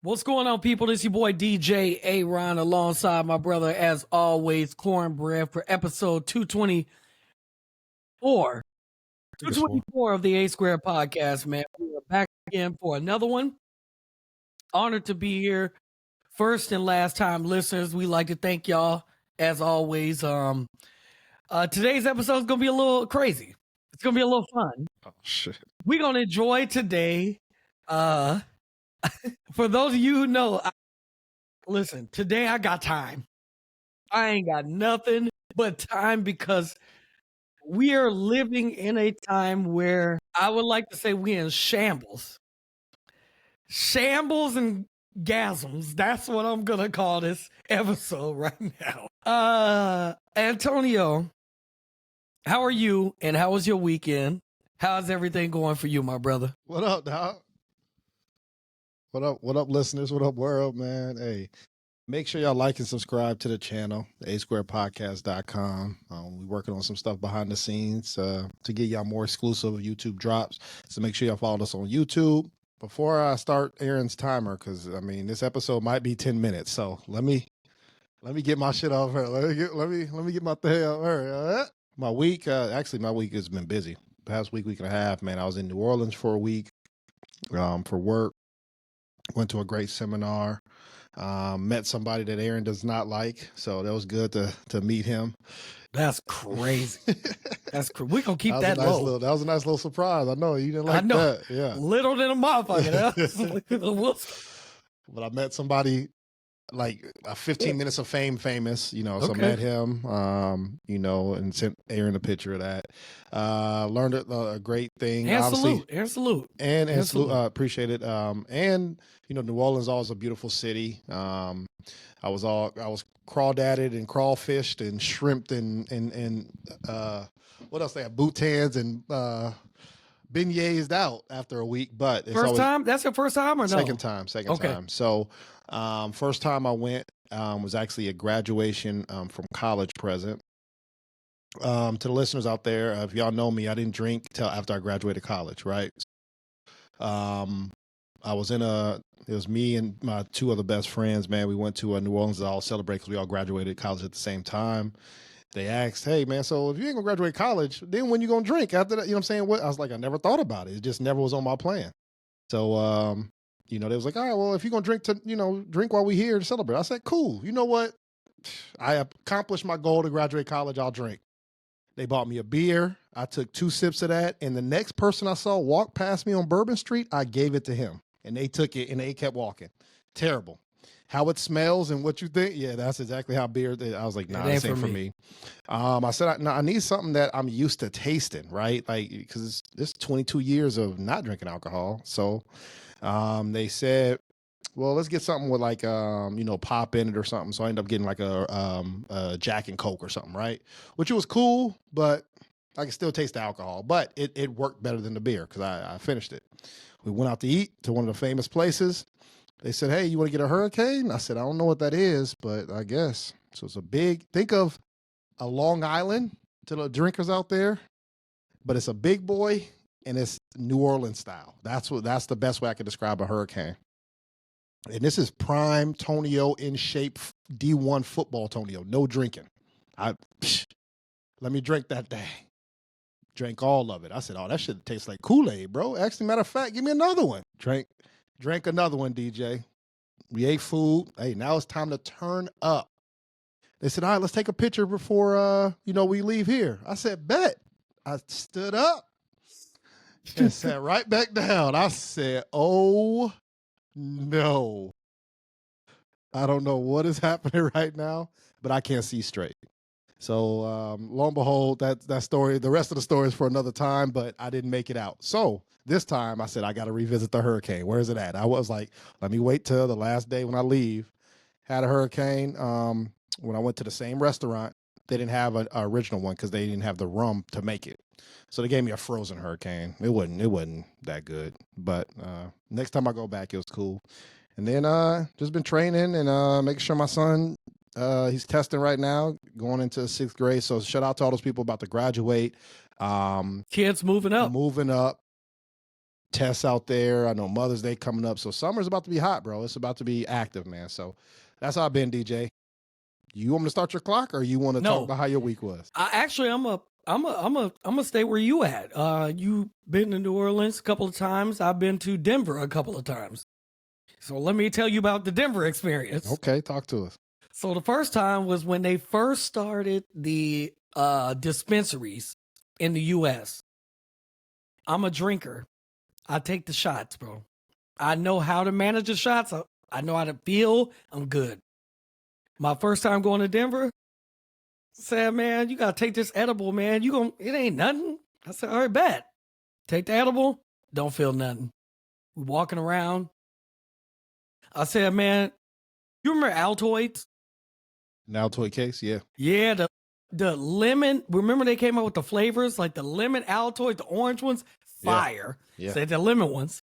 What's going on, people? This is your boy DJ A-Ron alongside my brother, as always, Cornbread, for episode 224. 224 of the A Square podcast, man. We are back again for another one. Honored to be here. First and last time listeners, we like to thank y'all, as always. Today's episode is going to be a little crazy. It's going to be a little fun. Oh, shit. We're going to enjoy today. For those of you who know, listen, today I got time. I ain't got nothing but time because we are living in a time where I would like to say we in shambles. Shambles and gasms. That's what I'm going to call this episode right now. Antonio, how are you and how was your weekend? How's everything going for you, my brother? What up, dog? What up, listeners? What up, world, man? Hey, make sure y'all like and subscribe to the channel, asquarepodcast.com. We're working on some stuff behind the scenes to get y'all more exclusive YouTube drops. So make sure y'all follow us on YouTube. Before I start Aaron's timer, because I mean this episode might be 10 minutes, so let me get my shit off her. Let me get my thing off her. My week, my week has been busy. Past week and a half, man. I was in New Orleans for a week, for work. Went to a great seminar. Met somebody that Aaron does not like, so that was good to meet him. That's crazy. We're gonna keep that low. That was a nice little surprise. I know you didn't like that. Yeah, little than a motherfucker. But I met somebody like 15 minutes of fame famous, so Okay. met him, and sent Aaron a picture of that. Learned a great thing. And obviously. salute. And salute. Appreciate it. And New Orleans is always a beautiful city. I was crawdadded and crawfished and shrimped and what else they have? Bootans and beignets out after a week. But it's Time? That's your first time or no? Second time. So first time I went was actually a graduation from college present. To the listeners out there, if y'all know me, I didn't drink till after I graduated college, right? It was me and my two other best friends, man. We went to New Orleans to all celebrate because we all graduated college at the same time. They asked, hey, man, so if you ain't gonna graduate college, then when you gonna drink after that? You know what I'm saying? I was like, I never thought about it. It just never was on my plan. So, they was like, all right, well, if you're gonna drink while we here to celebrate. I said, cool. You know what? I accomplished my goal to graduate college. I'll drink. They bought me a beer. I took 2 sips of that. And the next person I saw walk past me on Bourbon Street, I gave it to him. And they took it and they kept walking. Terrible. How it smells and what you think? Yeah, that's exactly how beer. I was like, nah, this ain't for me. I said, I need something that I'm used to tasting, right? Like, because it's 22 years of not drinking alcohol. So they said, well, let's get something with like, pop in it or something. So I ended up getting like a Jack and Coke or something, right? Which was cool, but I can still taste the alcohol. But it worked better than the beer because I finished it. We went out to eat to one of the famous places. They said, hey, you want to get a hurricane? I said, I don't know what that is, but I guess. So it's think of a Long Island to the drinkers out there, but it's a big boy and it's New Orleans style. That's the best way I could describe a hurricane. And this is prime Tonio in shape D1 football Tonio. No drinking. Let me drink that thing. Drank all of it. I said, oh, that shit tastes like Kool-Aid, bro. Actually, matter of fact, give me another one. Drank another one, DJ. We ate food. Hey, now it's time to turn up. They said, all right, let's take a picture before, we leave here. I said, bet. I stood up and sat right back down. I said, oh, no. I don't know what is happening right now, but I can't see straight. So lo and behold, that story, the rest of the story is for another time, but I didn't make it out. So this time I said, I got to revisit the hurricane. Where is it at? I was like, let me wait till the last day when I leave. Had a hurricane. When I went to the same restaurant, they didn't have an original one because they didn't have the rum to make it. So they gave me a frozen hurricane. It wasn't that good, but next time I go back, it was cool. And then just been training and making sure my son, he's testing right now, going into 6th grade. So shout out to all those people about to graduate. Kids moving up. tests out there. I know Mother's Day coming up. So summer's about to be hot, bro. It's about to be active, man. So that's how I've been, DJ. You want me to start your clock, or you want to talk about how your week was? I'm gonna stay where you at. You been to New Orleans a couple of times. I've been to Denver a couple of times. So let me tell you about the Denver experience. Okay, talk to us. So the first time was when they first started the dispensaries in the U.S. I'm a drinker. I take the shots, bro. I know how to manage the shots. I know how to feel. I'm good. My first time going to Denver, said, man, you gotta take this edible, man. It ain't nothing. I said, all right, bet. Take the edible, don't feel nothing. We walking around. I said, man, you remember Altoids? An Altoid case, yeah. Yeah, the lemon. Remember they came out with the flavors, like the lemon Altoid, the orange ones, fire. Yeah. Said the lemon ones.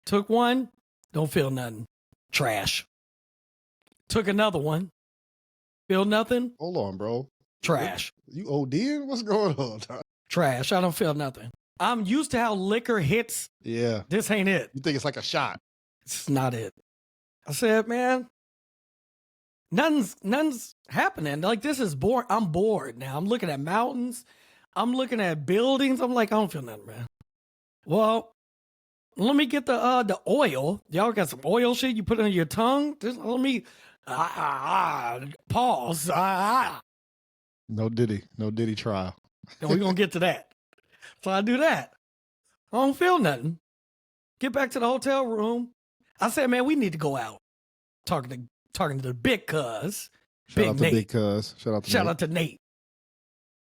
Took one, don't feel nothing. Trash. Took another one. Feel nothing. Hold on, bro. Trash. You ODing? What's going on? Trash. I don't feel nothing. I'm used to how liquor hits. Yeah. This ain't it. You think it's like a shot? It's not it. I said, man, nothing's happening. Like, this is bored. I'm bored now. I'm looking at mountains. I'm looking at buildings. I'm like, I don't feel nothing, man. Well, let me get the oil. Y'all got some oil shit you put on your tongue? Let me pause. No Diddy trial. And we're going to get to that. So I do that. I don't feel nothing. Get back to the hotel room. I said, man, we need to go out. Talking to the big cuz. Shout out to Big Cuz. Shout out to Nate.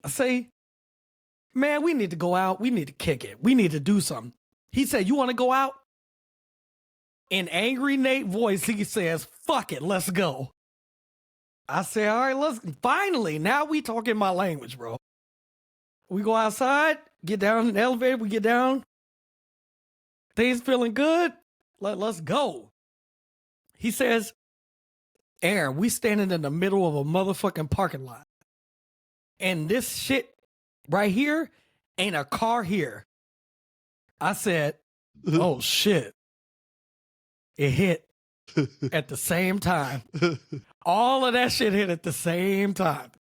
I say, man, we need to go out. We need to kick it. We need to do something. He said, you want to go out? In angry Nate voice, he says, fuck it, let's go. I say, all right, finally, now we talking my language, bro. We go outside, get down in the elevator, we get down. Things feeling good. Let's go. He says, Aaron, we standing in the middle of a motherfucking parking lot. And this shit right here ain't a car here. I said, oh shit. It hit at the same time. All of that shit hit at the same time.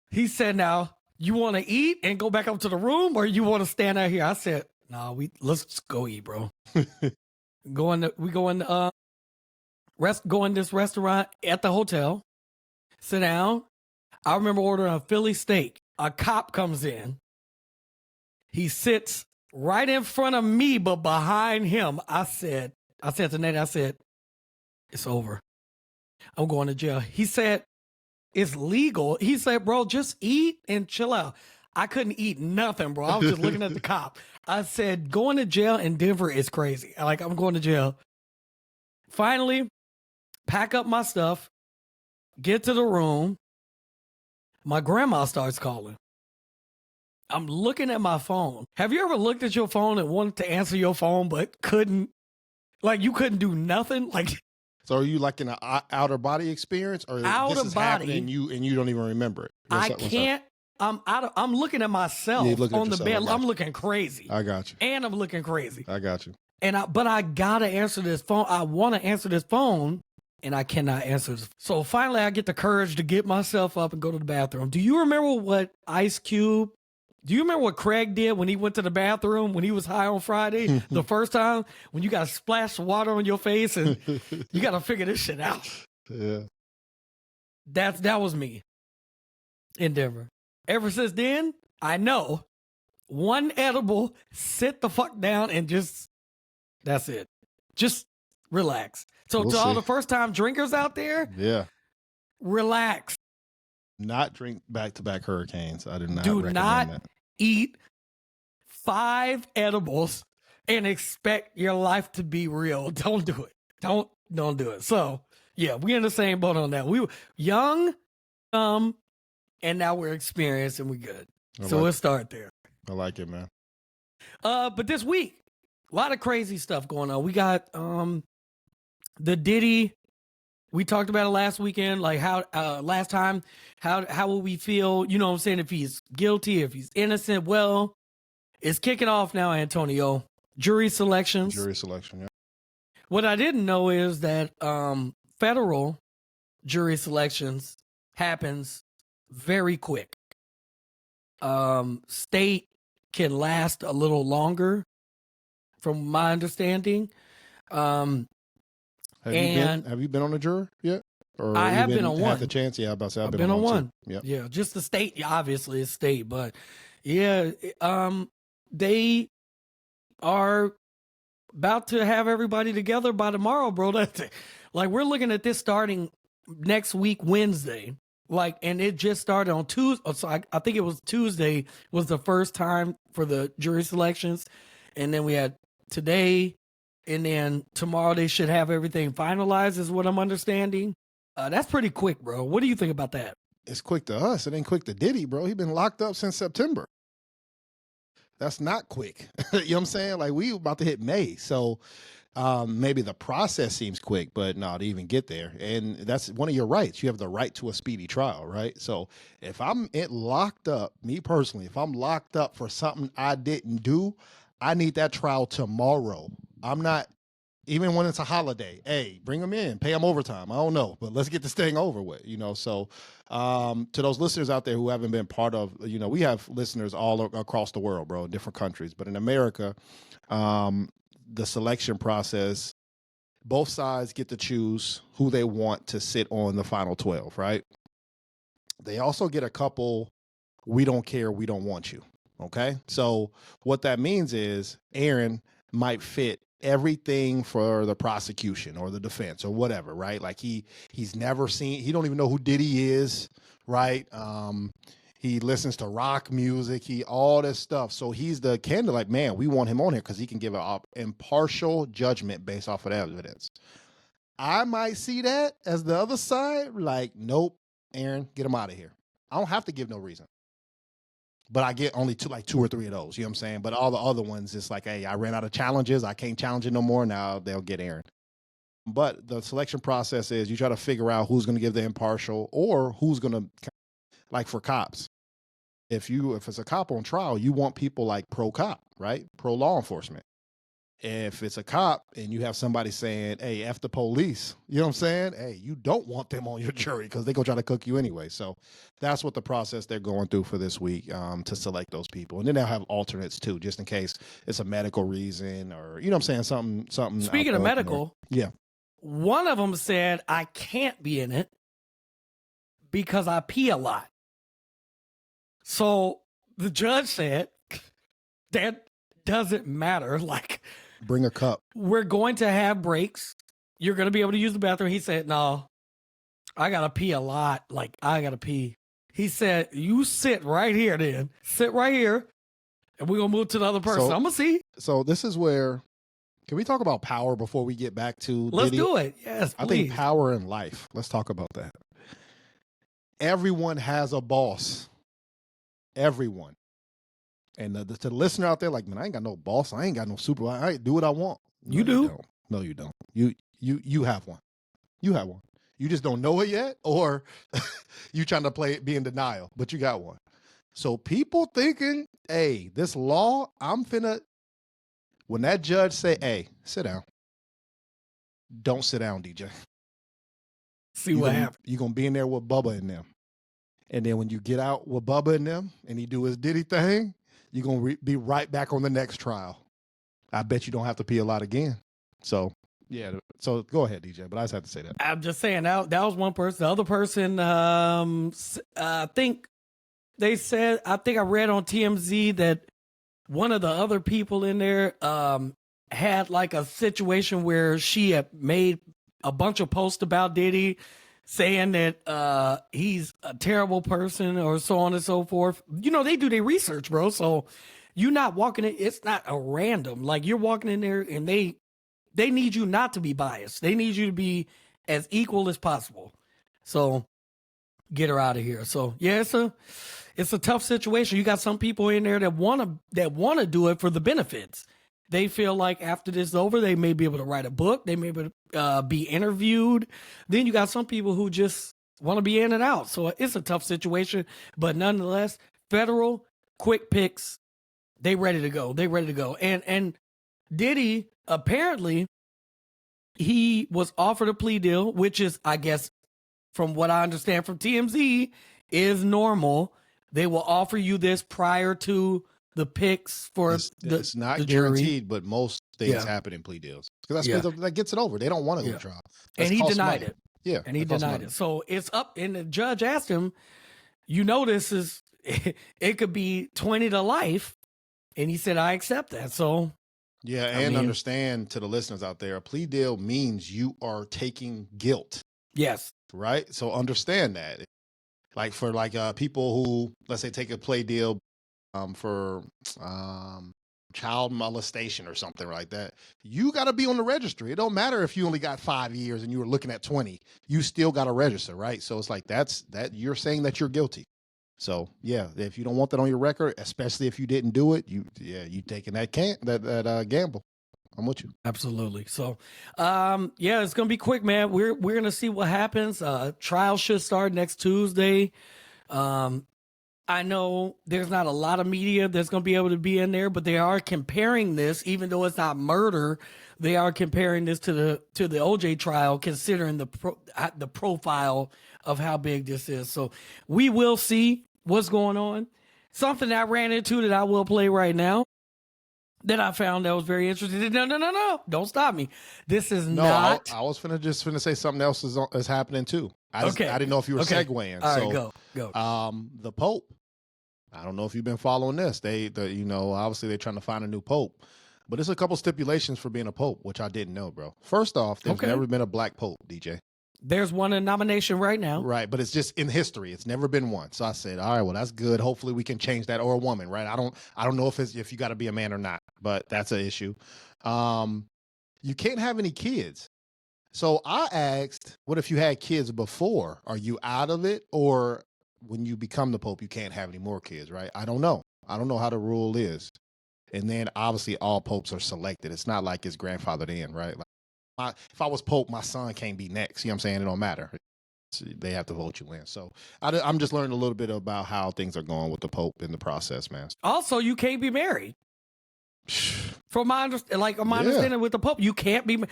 He said, now, you want to eat and go back up to the room, or you want to stand out here? I said, no, let's go eat, bro. Go in this restaurant at the hotel. Sit down. I remember ordering a Philly steak. A cop comes in. He sits right in front of me, but behind him. I said to Nate, it's over. I'm going to jail. He said, it's legal. He said, bro, just eat and chill out. I couldn't eat nothing, bro. I was just looking at the cop. I said, going to jail in Denver is crazy. Like, I'm going to jail. Finally, pack up my stuff, get to the room. My grandma starts calling. I'm looking at my phone. Have you ever looked at your phone and wanted to answer your phone but couldn't? Like, you couldn't do nothing? Like, so are you like in an outer body experience, or this is happening and you don't even remember it? I can't. I'm looking at myself on the bed. I'm looking crazy. I got you. And I'm looking crazy. I got you. But I gotta answer this phone. I want to answer this phone, and I cannot answer this. So finally, I get the courage to get myself up and go to the bathroom. Do you remember what do you remember what Craig did when he went to the bathroom when he was high on Friday? The first time when you got to splash water on your face and you got to figure this shit out. Yeah. That was me in Denver. Ever since then, I know one edible, sit the fuck down and that's it. Just relax. So to all the first time drinkers out there, yeah, relax. Not drink back-to-back hurricanes. I do not recommend that. Eat 5 edibles and expect your life to be real. Don't do it. Don't do it. So yeah, we're in the same boat on that. We were young, and now we're experienced and we're good. We'll start there. I like it, man. But this week, a lot of crazy stuff going on. We got the Diddy. We talked about it last weekend, like last time, how will we feel, you know what I'm saying, if he's guilty, if he's innocent. Well, it's kicking off now, Antonio. jury selections. Jury selection, yeah. What I didn't know is that federal jury selections happens very quick. State can last a little longer, from my understanding. Have you been on a jury yet? Or I have been on one. Had the chance? Yeah, about to say I've been on one. Yeah, yeah, just the state. Obviously, it's state, but yeah, they are about to have everybody together by tomorrow, bro. Like, we're looking at this starting next week, Wednesday. Like, and it just started on Tuesday. So I think it was Tuesday was the first time for the jury selections. And then we had today, and then tomorrow they should have everything finalized, is what I'm understanding. That's pretty quick, bro. What do you think about that? It's quick to us. It ain't quick to Diddy, bro. He been locked up since September. That's not quick. You know what I'm saying? Like, we about to hit May. So maybe the process seems quick, but no, to even get there. And that's one of your rights. You have the right to a speedy trial, right? So if I'm locked up, me personally, if I'm locked up for something I didn't do, I need that trial tomorrow. I'm not, even when it's a holiday, hey, bring them in, pay them overtime. I don't know, but let's get this thing over with, you know? So to those listeners out there who haven't been part of, you know, we have listeners all across the world, bro, in different countries, but in America, the selection process, both sides get to choose who they want to sit on the final 12, right? They also get a couple, we don't care, we don't want you, okay? So what that means is Aaron might fit everything for the prosecution or the defense or whatever, right? Like he's never seen, he don't even know who Diddy is, right? He listens to rock music, all this stuff. So he's the candidate, like, man, we want him on here because he can give an impartial judgment based off of that evidence. I might see that as the other side, like, nope, Aaron, get him out of here. I don't have to give no reason. But I get only two or three of those, you know what I'm saying? But all the other ones, it's like, hey, I ran out of challenges. I can't challenge it no more. Now they'll get Aaron. But the selection process is you try to figure out who's going to give the impartial or who's going to, like for cops. If it's a cop on trial, you want people like pro-cop, right? Pro-law enforcement. If it's a cop and you have somebody saying, hey, F the police, you know what I'm saying? Hey, you don't want them on your jury because they're going to try to cook you anyway. So that's what the process they're going through for this week to select those people. And then they'll have alternates too, just in case it's a medical reason or, you know what I'm saying? Something. Speaking of medical, yeah. One of them said, I can't be in it because I pee a lot. So the judge said, that doesn't matter. Like, bring a cup. We're going to have breaks. You're going to be able to use the bathroom. He said, no, I got to pee a lot. Like, I got to pee. He said, you sit right here then. Sit right here. And we're going to move to the other person. I'm going to see. So this is where, can we talk about power before we get back to Let's Diddy? do it. Yes, please. I think power in life. Let's talk about that. Everyone has a boss. Everyone. And to the listener out there, like, man, I ain't got no boss. I ain't got no supervisor. I do what I want. No, you do? Don't. No, you don't. You have one. You have one. You just don't know it yet, or you trying to be in denial, but you got one. So people thinking, hey, this law, when that judge say, hey, sit down. Don't sit down, DJ. See what happens. You're going to be in there with Bubba and them. And then when you get out with Bubba and them and he do his Diddy thing, you're going to be right back on the next trial. I bet you don't have to pee a lot again. So, yeah. So go ahead, DJ, but I just had to say that. I'm just saying that was one person. The other person, I think they said, I read on TMZ that one of the other people in there had like a situation where she had made a bunch of posts about Diddy saying that he's a terrible person or so on and so forth. You know, they do their research, bro. So you're not walking in. It's not a random. Like, you're walking in there and they need you not to be biased. They need you to be as equal as possible. So get her out of here. So yeah, it's a tough situation. You got some people in there that want to do it for the benefits. They feel like after this is over, they may be able to write a book. They may be able to be interviewed. Then you got some people who just want to be in and out. So it's a tough situation. But nonetheless, federal quick picks, they ready to go. And Diddy, apparently, he was offered a plea deal, which is, I guess, from what I understand from TMZ, is normal. They will offer you this prior to the picks for it's not the guaranteed, jury. but most things happen in plea deals because that gets it over. They don't want to go to trial. And he denied it. Yeah, and he denied it. So it's up, and the judge asked him, "You know, this is it could be 20 to life," and he said, "I accept that." So. Yeah, and understand to the listeners out there, a plea deal means you are taking guilt. Yes. Right? So understand that. Like for people who, let's say, take a plea deal for child molestation or something like that, you got to be on the registry. It don't matter if you only got 5 years and you were looking at 20. You still got to register, right? So it's like that you're saying that you're guilty. So yeah, if you don't want that on your record, especially if you didn't do it, you taking that gamble. I'm with you. Absolutely. So, it's gonna be quick, man. We're gonna see what happens. Trial should start next Tuesday. I know there's not a lot of media that's gonna be able to be in there, but they are comparing this, even though it's not murder. They are comparing this to the OJ trial, considering the profile of how big this is. So we will see what's going on. Something I ran into that I will play right now that I found that was very interesting. No. Don't stop me. This is not. I was finna say something else is happening too. I didn't know if you were segueing. All right, go. The Pope. I don't know if you've been following this. Obviously they're trying to find a new Pope. But there's a couple stipulations for being a Pope, which I didn't know, bro. First off, there's never been a black Pope, DJ. There's one in nomination right now. Right, but it's just in history. It's never been one. So I said, all right, well, that's good. Hopefully we can change that, or a woman, right? I don't know if you got to be a man or not, but that's an issue. You can't have any kids. So I asked, what if you had kids before? Are you out of it? Or when you become the Pope, you can't have any more kids, right? I don't know. I don't know how the rule is. And then obviously all popes are selected. It's not like it's grandfathered in, right? Like, if I was Pope, my son can't be next. You know what I'm saying? It don't matter. They have to vote you in. So I'm just learning a little bit about how things are going with the Pope in the process, man. Also, you can't be married. From my understanding with the Pope, you can't be.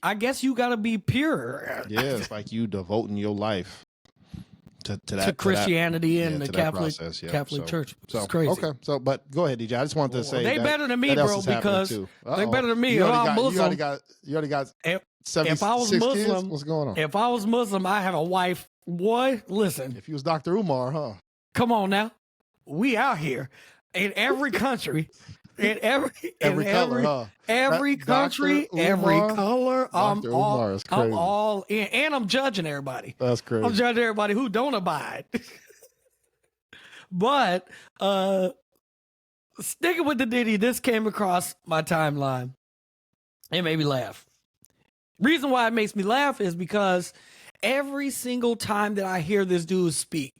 I guess you got to be pure. Yeah, it's like you devoting your life to Christianity and the Catholic Church. It's crazy. Okay, but go ahead, DJ. I just wanted to say they better than me, bro, because they better than me. I'm Muslim. You already got if I was Muslim, kids? What's going on? If I was Muslim, I have a wife. Boy, listen. If you was Dr. Umar, huh? Come on now, we out here in every country. In every color, every country, every color, I'm all in, and I'm judging everybody. That's crazy. I'm judging everybody who don't abide. But sticking with the Diddy, this came across my timeline. It made me laugh. Reason why it makes me laugh is because every single time that I hear this dude speak,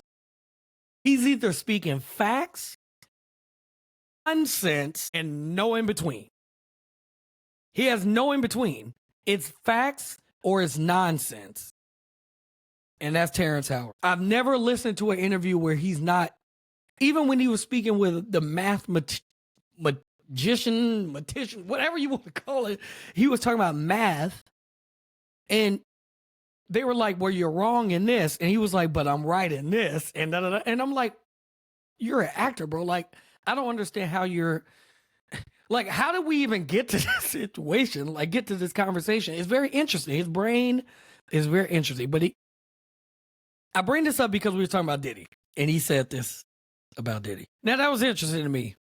he's either speaking facts, nonsense, and no in between. He has no in between. It's facts or it's nonsense. And that's Terrence Howard. I've never listened to an interview where he's not, even when he was speaking with the magician, whatever you want to call it, he was talking about math. And they were like, well, you're wrong in this. And he was like, but I'm right in this. And and I'm like, you're an actor, bro. Like, I don't understand how you're, like, how did we even get to this situation? Like, get to this conversation? It's very interesting. His brain is very interesting. But I bring this up because we were talking about Diddy. And he said this about Diddy. Now, that was interesting to me.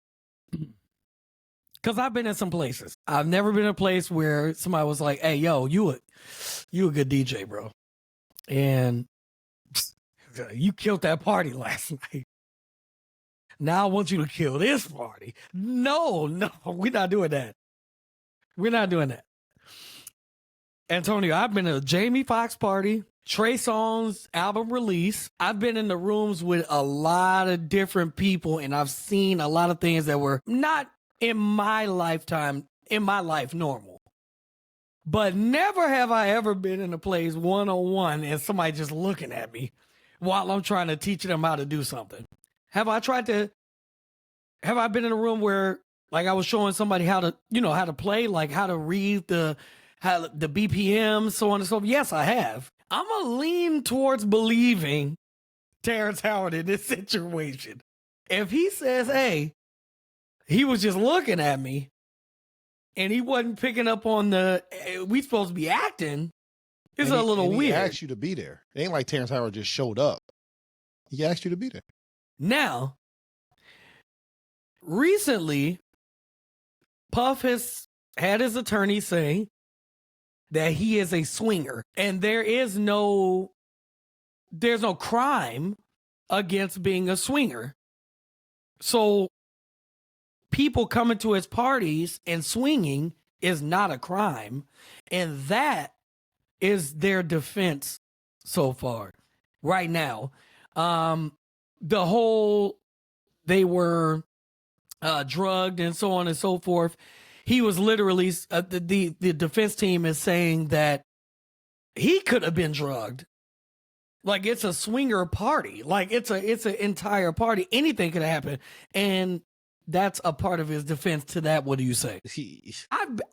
Because I've been in some places. I've never been in a place where somebody was like, hey, yo, you a good DJ, bro. And you killed that party last night. Now I want you to kill this party. No, we're not doing that. We're not doing that. Antonio, I've been to a Jamie Foxx party, Trey Songz album release. I've been in the rooms with a lot of different people, and I've seen a lot of things that were not in my lifetime, in my life, normal. But never have I ever been in a place one-on-one and somebody just looking at me while I'm trying to teach them how to do something. Have I been in a room where Like I was showing somebody how to play, like how to read the BPM, so on and so forth. Yes, I have. I'm a lean towards believing Terrence Howard in this situation. If he says, hey, he was just looking at me and he wasn't picking up on we supposed to be acting, it's a little weird. He asked you to be there. It ain't like Terrence Howard just showed up. He asked you to be there. Now, recently, Puff has had his attorney say that he is a swinger, and there's no crime against being a swinger. So people coming to his parties and swinging is not a crime, and that is their defense so far right now. The whole they were drugged and so on and so forth. He was literally the defense team is saying that he could have been drugged. Like it's a swinger party. Like it's an entire party. Anything could happen, and that's a part of his defense to that. What do you say?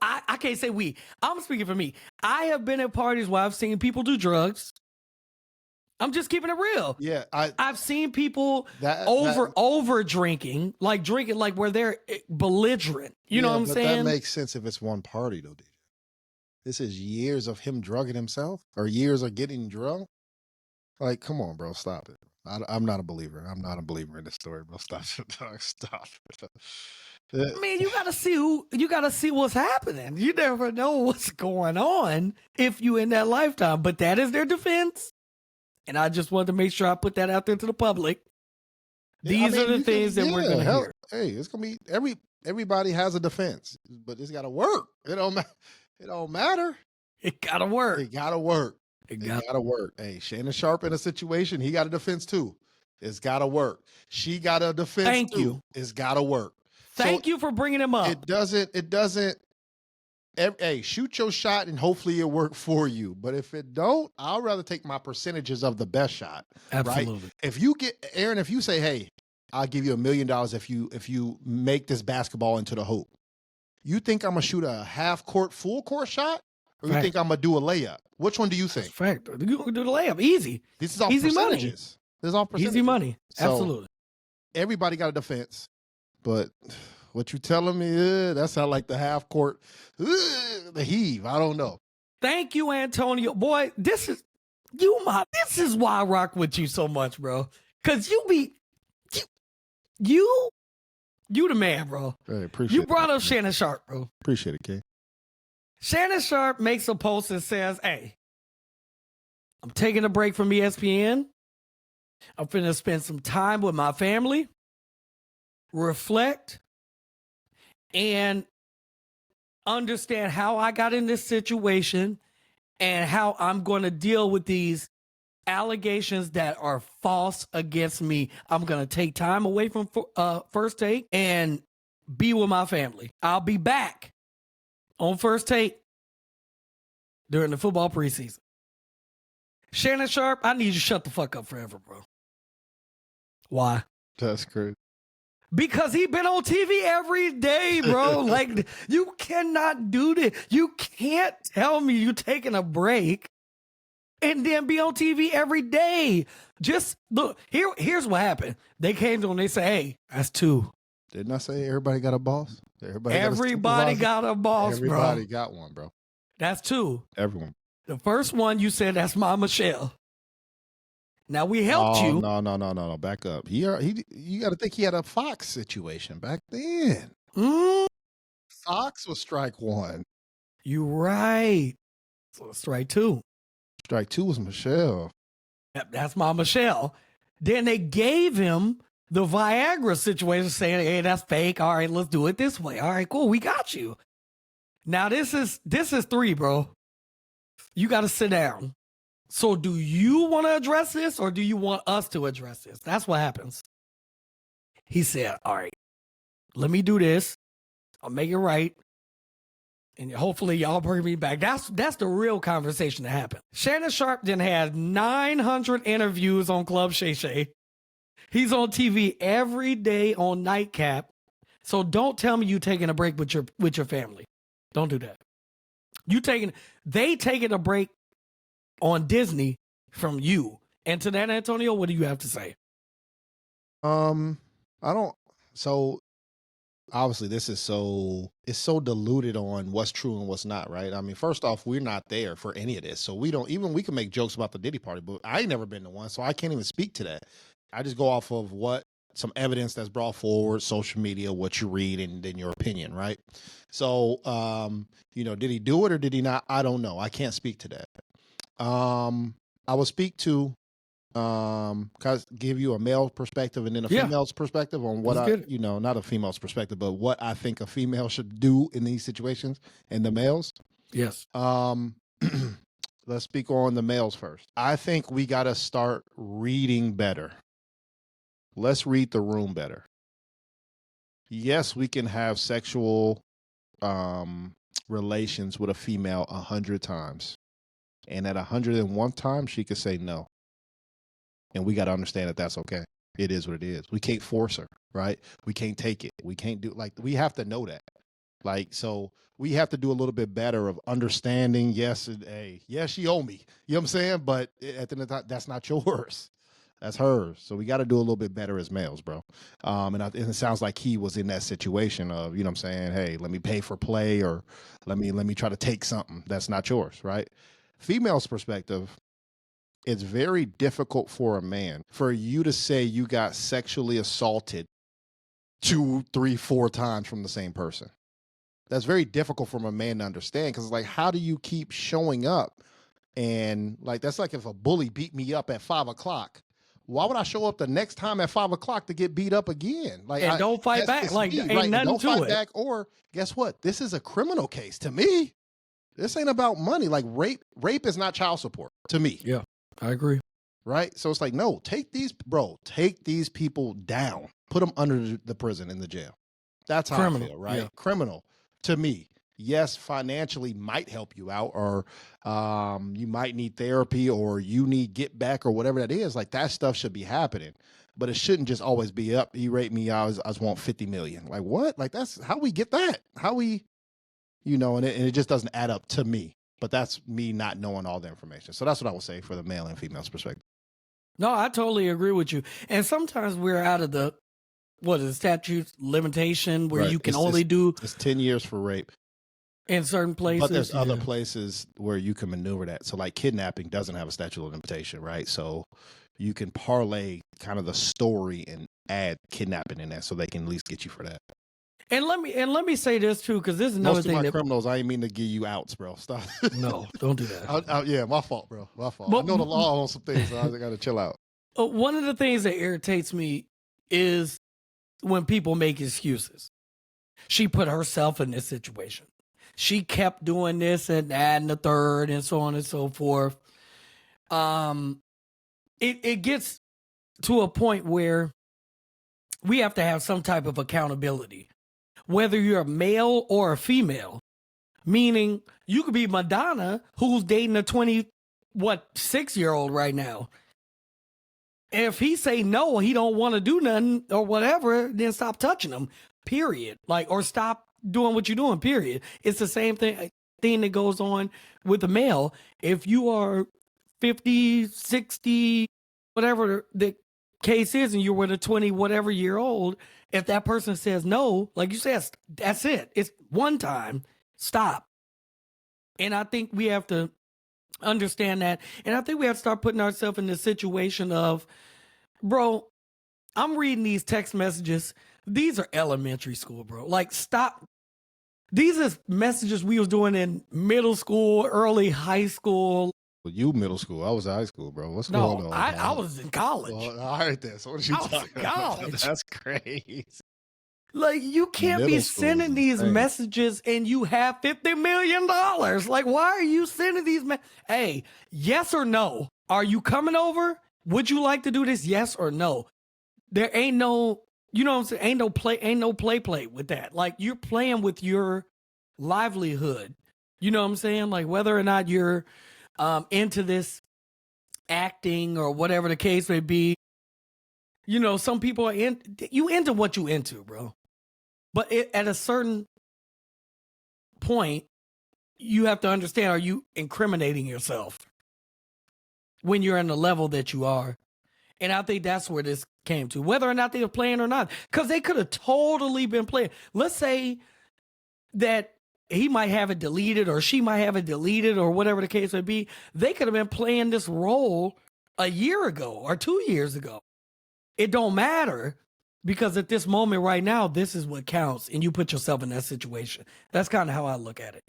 I can't say we. I'm speaking for me. I have been at parties where I've seen people do drugs. I'm just keeping it real. Yeah, I've seen people over drinking like where they're belligerent. You know what I'm saying? That makes sense if it's one party though, DJ. This is years of him drugging himself or years of getting drunk. Like, come on, bro, stop it. I'm not a believer. I'm not a believer in this story, bro. Stop it. Stop it. I mean, you gotta see what's happening. You never know what's going on if you in that lifetime. But that is their defense. And I just wanted to make sure I put that out there to the public. These are the things that we're going to hear. Hey, it's going to be everybody has a defense, but it's got to work. It don't matter. It got to work. It got to work. It got to work. Hey, Shannon Sharp in a situation, he got a defense too. It's got to work. She got a defense too. Thank you. It's got to work. Thank you for bringing him up. It doesn't. Hey, shoot your shot and hopefully it work for you. But if it don't, I'd rather take my percentages of the best shot. Absolutely. Right? If you get Aaron, if you say, hey, I'll give you $1 million if you make this basketball into the hoop. You think I'm gonna shoot a half court, full court shot? Or you think I'm gonna do a layup? Which one do you think? Fact. You can do the layup. Easy. This is all easy percentages. Money. This is all percentages. Easy money. So, absolutely. Everybody got a defense, but what you telling me? That sound like the half court, the heave. I don't know. Thank you, Antonio. Boy, this is why I rock with you so much, bro. Cause you the man, bro. Hey, appreciate you brought up Shannon Sharp, bro. Appreciate it, King. Shannon Sharp makes a post that says, hey, I'm taking a break from ESPN. I'm finna spend some time with my family, reflect, and understand how I got in this situation and how I'm going to deal with these allegations that are false against me. I'm going to take time away from First Take and be with my family. I'll be back on First Take during the football preseason. Shannon Sharp, I need you to shut the fuck up forever, bro. Why? That's crazy. Because he been on TV every day, bro. Like, you cannot do this. You can't tell me you taking a break and then be on TV every day. Just look, here's what happened. They came to him and they say, hey, that's two. Didn't I say everybody got a boss? Everybody got a boss, Everybody bro. got one, bro. That's two. Everyone. The first one you said that's my Michelle. Now we helped you. No. Back up. You got to think he had a Fox situation back then. Fox was strike one. You right. So strike two. Strike two was Michelle. Yep, that's my Michelle. Then they gave him the Viagra situation, saying, hey, that's fake. All right, let's do it this way. All right, cool. We got you. Now this is three, bro. You got to sit down. So do you want to address this or do you want us to address this? That's what happens. He said, all right, let me do this. I'll make it right. And hopefully y'all bring me back. That's the real conversation that happened. Shannon Sharp then had 900 interviews on Club Shay Shay. He's on TV every day on Nightcap So don't tell me you taking a break with your family. Don't do that. They taking a break on Disney from you. And to that, Antonio, what do you have to say? I don't. So obviously, it's so diluted on what's true and what's not, right? I mean, first off, we're not there for any of this, so we can make jokes about the Diddy party, but I ain't never been to one, so I can't even speak to that. I just go off of what some evidence that's brought forward, social media, what you read, and then your opinion, right? So, did he do it or did he not? I don't know. I can't speak to that. I will speak to give you a male perspective and then a female's perspective on what not a female's perspective, but what I think a female should do in these situations and the males. Yes. Let's speak on the males first. I think we got to start reading better. Let's read the room better. Yes, we can have sexual relations with a female 100 times. And at 101 times, she could say no. And we got to understand that that's okay. It is what it is. We can't force her, right? We can't take it. We can't do, we have to know that. So we have to do a little bit better of understanding, yes, she owe me. You know what I'm saying? But at the end of the time, that's not yours. That's hers. So we got to do a little bit better as males, bro. And it sounds like he was in that situation of, you know what I'm saying? Hey, let me pay for play, or let me try to take something that's not yours, right? Female's perspective, it's very difficult for a man for you to say you got sexually assaulted 2, 3, 4 times from the same person. That's very difficult for a man to understand, because it's how do you keep showing up? And that's like if a bully beat me up at 5 o'clock. Why would I show up the next time at 5 o'clock to get beat up again? And don't fight back. Ain't nothing don't to fight it. Back, or guess what? This is a criminal case to me. This ain't about money. Rape is not child support to me. Yeah, I agree. Right? So it's no, take these people down. Put them under the prison, in the jail. That's how I feel, right? Yeah. Criminal to me. Yes, financially might help you out, or you might need therapy, or you need get back, or whatever that is. That stuff should be happening, but it shouldn't just always be up. He raped me. I just want 50 million. What? That's how we get that. How we, and it just doesn't add up to me. But that's me not knowing all the information. So that's what I would say for the male and female's perspective. No, I totally agree with you. And sometimes we're out of the statute limitation where you can it's 10 years for rape. In certain places. But there's other places where you can maneuver that. So kidnapping doesn't have a statute of limitation, right? So you can parlay kind of the story and add kidnapping in that, so they can at least get you for that. And let me say this too, because this is another thing. Most of my criminals, I ain't mean to give you outs, bro. Stop. No, don't do that. Yeah, my fault, bro. My fault. I know the law on some things, so I got to chill out. One of the things that irritates me is when people make excuses. She put herself in this situation. She kept doing this and that and the third and so on and so forth. It gets to a point where we have to have some type of accountability, whether you're a male or a female. Meaning, you could be Madonna, who's dating a 6-year-old right now. If he say no, he don't want to do nothing or whatever, then stop touching him. Period. Or stop doing what you're doing, period. It's the same thing that goes on with the male. If you are 50, 60, whatever the case is, and you're with a 20 whatever year old, if that person says no, like you said, that's it. It's one time. Stop. And I think we have to understand that. And I think we have to start putting ourselves in the situation of, bro, I'm reading these text messages. These are elementary school, bro. Stop. These are messages we was doing in middle school, early high school. Well, you middle school. I was high school, bro. What's going on? I was in college. Well, all right, then. So what are you talking about? That's crazy. You can't be sending these messages and you have $50 million. Why are you sending these Hey, yes or no? Are you coming over? Would you like to do this? Yes or no? There ain't no, you know what I'm saying? Ain't no play with that. You're playing with your livelihood. You know what I'm saying? Whether or not you're into this acting or whatever the case may be. Some people are you into what you into, bro. But at a certain point, you have to understand, are you incriminating yourself when you're in the level that you are? And I think that's where this came to, whether or not they were playing or not, because they could have totally been playing. Let's say that he might have it deleted or she might have it deleted or whatever the case may be. They could have been playing this role a year ago or 2 years ago. It don't matter, because at this moment right now, this is what counts, and you put yourself in that situation. That's kind of how I look at it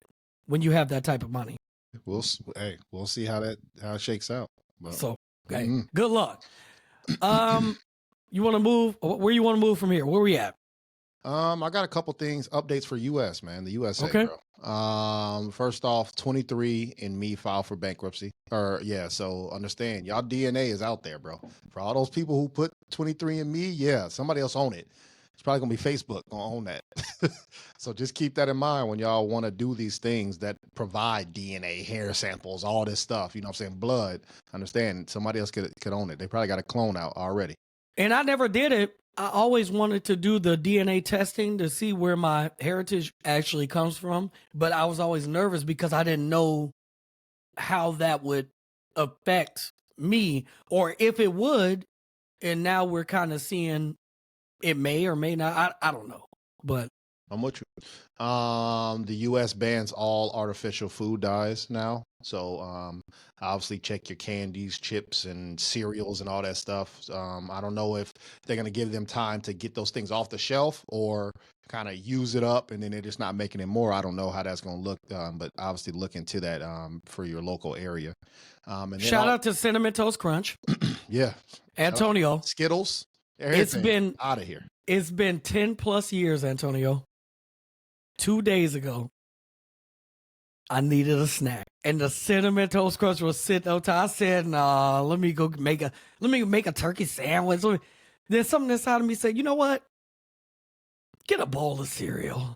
when you have that type of money. We'll see how it shakes out. But, so, good luck. You want to move? Where you want to move from here? Where we at? I got a couple things, updates for US, man. The USA, okay. Bro. First off, 23andMe filed for bankruptcy. So understand, y'all DNA is out there, bro. For all those people who put 23andMe, somebody else own it. It's probably gonna be Facebook gonna own that. So just keep that in mind when y'all want to do these things that provide DNA, hair samples, all this stuff. You know what I'm saying? Blood. Understand, somebody else could own it. They probably got a clone out already. And I never did it. I always wanted to do the DNA testing to see where my heritage actually comes from. But I was always nervous because I didn't know how that would affect me, or if it would. And now we're kind of seeing it may or may not. I don't know. But I'm with you. The U.S. bans all artificial food dyes now. So obviously check your candies, chips, and cereals and all that stuff. I don't know if they're going to give them time to get those things off the shelf or kind of use it up and then they're just not making it more. I don't know how that's going to look, but obviously look into that for your local area. And shout out to Cinnamon Toast Crunch. Yeah. Antonio. Skittles. It's been out of here. It's been 10 plus years, Antonio. 2 days ago, I needed a snack, and the Cinnamon Toast Crunch was sitting on top. I said, "Nah, let me make a turkey sandwich." Then something inside of me said, "You know what? Get a bowl of cereal."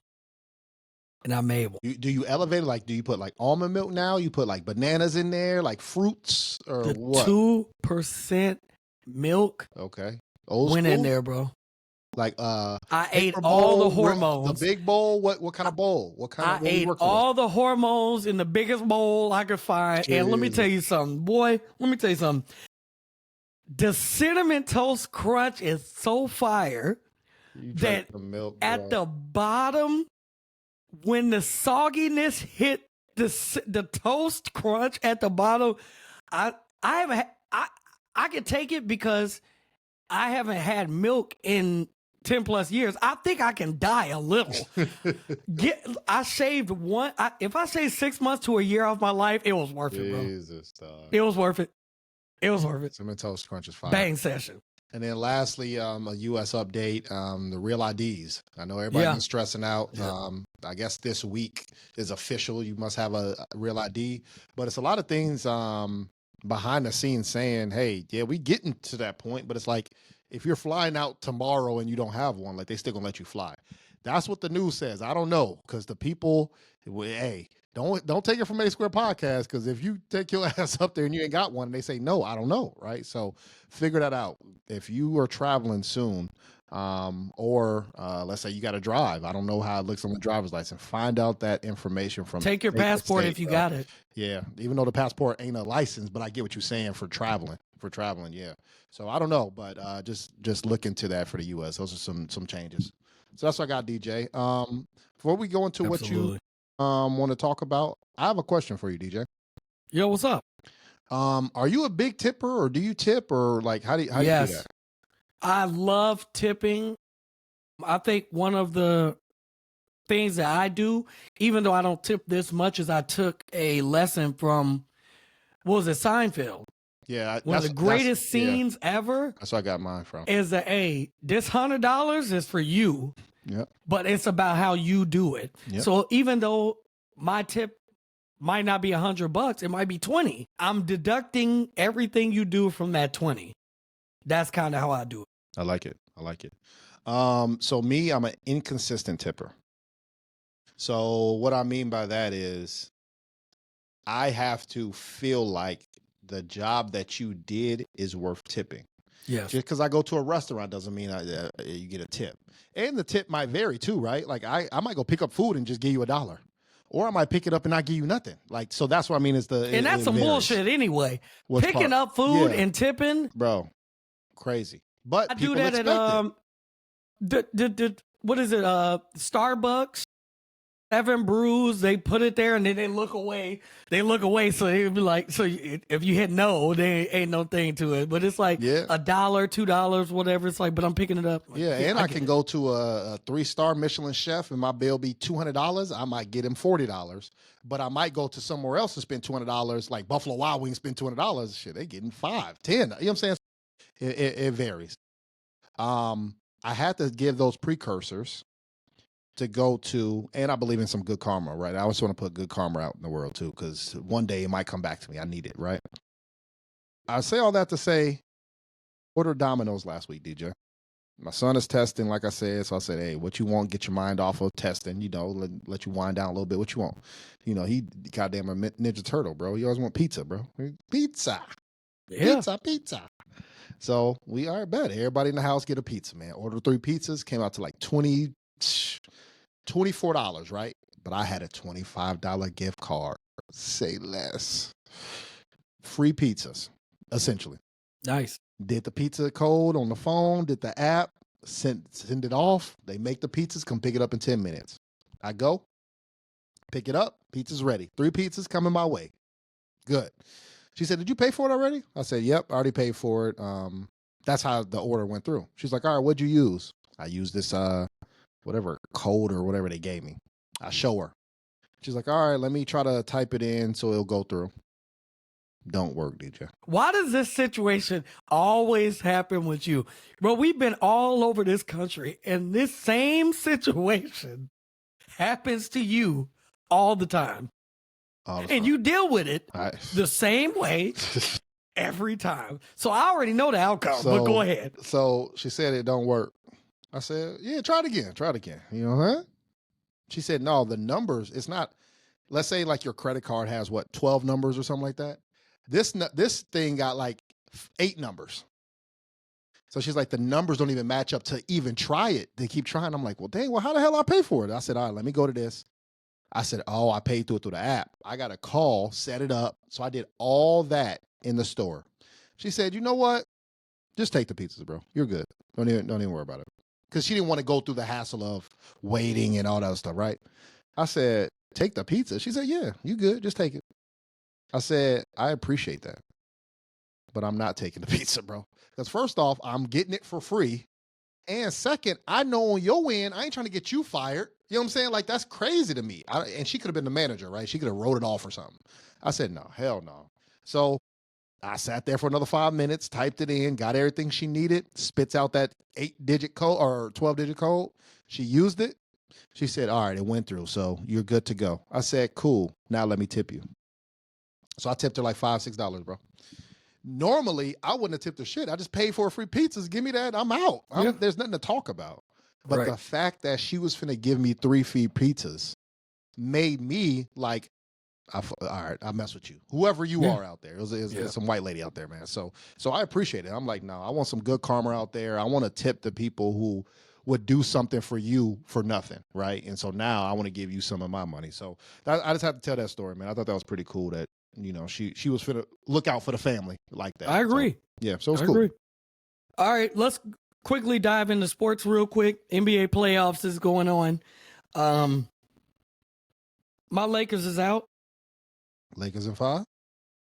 And I made one. Do you elevate it? Like, do you put like almond milk now? You put like bananas in there, like fruits, or the what? 2% milk. Okay. Went in there, bro. Like I ate all the hormones. The big bowl. What kind of bowl? What kind of? I ate all the hormones in the biggest bowl I could find. And let me tell you something, boy. Let me tell you something. The Cinnamon Toast Crunch is so fire that at the bottom, when the sogginess hit the toast crunch at the bottom, I can take it because I haven't had milk in 10 plus years. I think I can die a little. I shaved one. If I shaved 6 months to a year off my life, it was worth it, bro. It was worth it. It was worth it. Cinnamon Toast Crunch is fire. Bang session. And then lastly, a U.S. update, the real IDs. I know everybody's been stressing out. Yeah. I guess this week is official. You must have a real ID. But it's a lot of things behind the scenes saying, hey, yeah, we getting to that point. But it's like, if you're flying out tomorrow and you don't have one, like they still gonna let you fly. That's what the news says. I don't know, because the people, hey, don't take it from A Square Podcast, because if you take your ass up there and you ain't got one and they say no, I don't know, right? So figure that out. If you are traveling soon, or let's say you got to drive, I don't know how it looks on the driver's license. Find out that information from. Take your passport if you got it. Yeah, even though the passport ain't a license, but I get what you're saying for traveling. Yeah. So I don't know, but just look into that for the U.S. Those are some changes. So that's what I got, DJ. Before we go into what you want to talk about, I have a question for you, DJ. Yo, what's up? Are you a big tipper, or do you tip, or like how do you do that? I love tipping. I think one of the things that I do, even though I don't tip this much, is I took a lesson from, what was it, Seinfeld? Yeah, one of the greatest scenes ever. That's where I got mine from. Is that, hey, this $100 is for you. Yep. But it's about how you do it. Yep. So even though my tip might not be $100, it might be 20. I'm deducting everything you do from that 20. That's kind of how I do it. I like it. So me, I'm an inconsistent tipper. So what I mean by that is I have to feel like the job that you did is worth tipping. Yes. Just because I go to a restaurant doesn't mean you get a tip. And the tip might vary too, right? Like I might go pick up food and just give you $1. Or I might pick it up and not give you nothing. Like, so that's what I mean is and that's some varies. bullshit anyway. Which Picking part? up food Yeah. and tipping. Bro, crazy. But I do people that expect at what is it? Starbucks. 7 brews, they put it there and then they look away. So it'd be like, so if you hit no, there ain't no thing to it. But it's like $1, $2, whatever. It's like, but I'm picking it up. Like, and I can go to a 3-star Michelin chef and my bill be $200. I might get him $40. But I might go to somewhere else and spend $200, like Buffalo Wild Wings spend $200. Shit, they getting $5, $10. You know what I'm saying? It varies. I had to give those precursors to go to, and I believe in some good karma, right? I always want to put good karma out in the world too, because one day it might come back to me. I need it, right? I say all that to say, ordered Domino's last week, DJ. My son is testing, like I said, so I said, hey, what you want? Get your mind off of testing, let you wind down a little bit. What you want? He goddamn a Ninja Turtle, bro. He always want pizza, bro. Pizza. Yeah. Pizza. So we are bet. Everybody in the house get a pizza, man. Ordered 3 pizzas, came out to like $24, right? But I had a $25 gift card. Say less. Free pizzas, essentially. Nice. Did the pizza code on the phone, did the app, send it off. They make the pizzas, come pick it up in 10 minutes. I go, pick it up, pizza's ready. 3 pizzas coming my way. Good. She said, did you pay for it already? I said, yep, I already paid for it. That's how the order went through. She's like, all right, what'd you use? I used this whatever code or whatever they gave me. I show her. She's like, all right, let me try to type it in so it'll go through. Don't work, DJ. Why does this situation always happen with you? Bro, we've been all over this country and this same situation happens to you all the time. And you deal with it the same way every time. So I already know the outcome, but go ahead. So she said it don't work. I said, yeah, try it again. You know, huh? She said, no, the numbers, it's not, let's say like your credit card has 12 numbers or something like that. This thing got like 8 numbers. So she's like, the numbers don't even match up to even try it. They keep trying. I'm like, well, dang, how the hell I pay for it? I said, all right, let me go to this. I said, oh, I paid through the app. I got a call, set it up. So I did all that in the store. She said, you know what? Just take the pizzas, bro. You're good. Don't even worry about it. Because she didn't want to go through the hassle of waiting and all that stuff, right? I said, take the pizza. She said, yeah, you good. Just take it. I said, I appreciate that. But I'm not taking the pizza, bro. Because first off, I'm getting it for free. And second, I know on your end, I ain't trying to get you fired. You know what I'm saying? Like, that's crazy to me. And she could have been the manager, right? She could have wrote it off or something. I said, no, hell no. So I sat there for another 5 minutes, typed it in, got everything she needed, spits out that 8-digit code or 12-digit code. She used it. She said, all right, it went through, so you're good to go. I said, cool. Now let me tip you. So I tipped her like $5, $6, bro. Normally, I wouldn't have tipped her shit. I just paid for free pizzas. Give me that. I'm out. There's nothing to talk about. But the fact that she was finna give me 3 free pizzas made me like, all right, I'll mess with you. Whoever you are out there. It was some white lady out there, man. So I appreciate it. I'm like, no, I want some good karma out there. I want to tip the people who would do something for you for nothing, right? And so now I want to give you some of my money. So I just have to tell that story, man. I thought that was pretty cool that, she was finna look out for the family like that. I agree. So it's cool. All right, let's quickly dive into sports real quick. NBA playoffs is going on. My Lakers is out. Lakers in 5?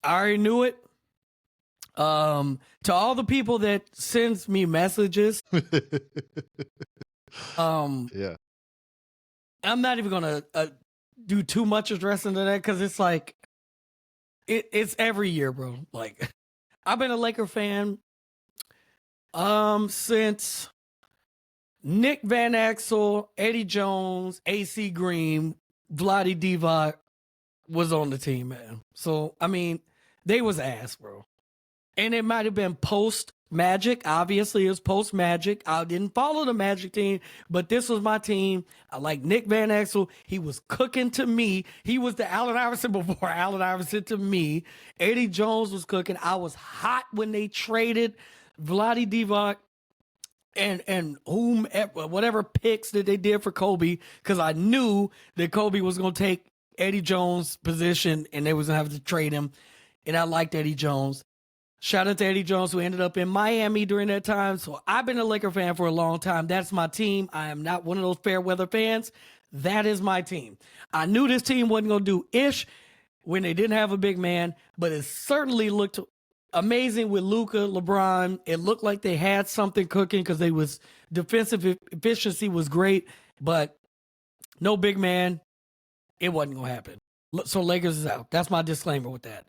I already knew it. To all the people that sends me messages, I'm not even gonna do too much addressing to that because it's like it's every year, bro. Like I've been a Laker fan since Nick Van Exel, Eddie Jones, AC Green, Vlade Divac was on the team, man. So I mean, they was ass, bro. And it might have been post Magic. Obviously, it was post Magic. I didn't follow the Magic team, but this was my team. I like Nick Van Exel. He was cooking to me. He was the Allen Iverson before Allen Iverson to me. Eddie Jones was cooking. I was hot when they traded Vlade Divac and whatever picks that they did for Kobe, because I knew that Kobe was going to take Eddie Jones' position and they was going to have to trade him. And I liked Eddie Jones. Shout out to Eddie Jones, who ended up in Miami during that time. So I've been a Laker fan for a long time. That's my team. I am not one of those fair weather fans. That is my team. I knew this team wasn't going to do ish when they didn't have a big man, but it certainly looked amazing with Luka, LeBron. It looked like they had something cooking because they was defensive efficiency was great, but no big man. It wasn't going to happen. So Lakers is out. That's my disclaimer with that.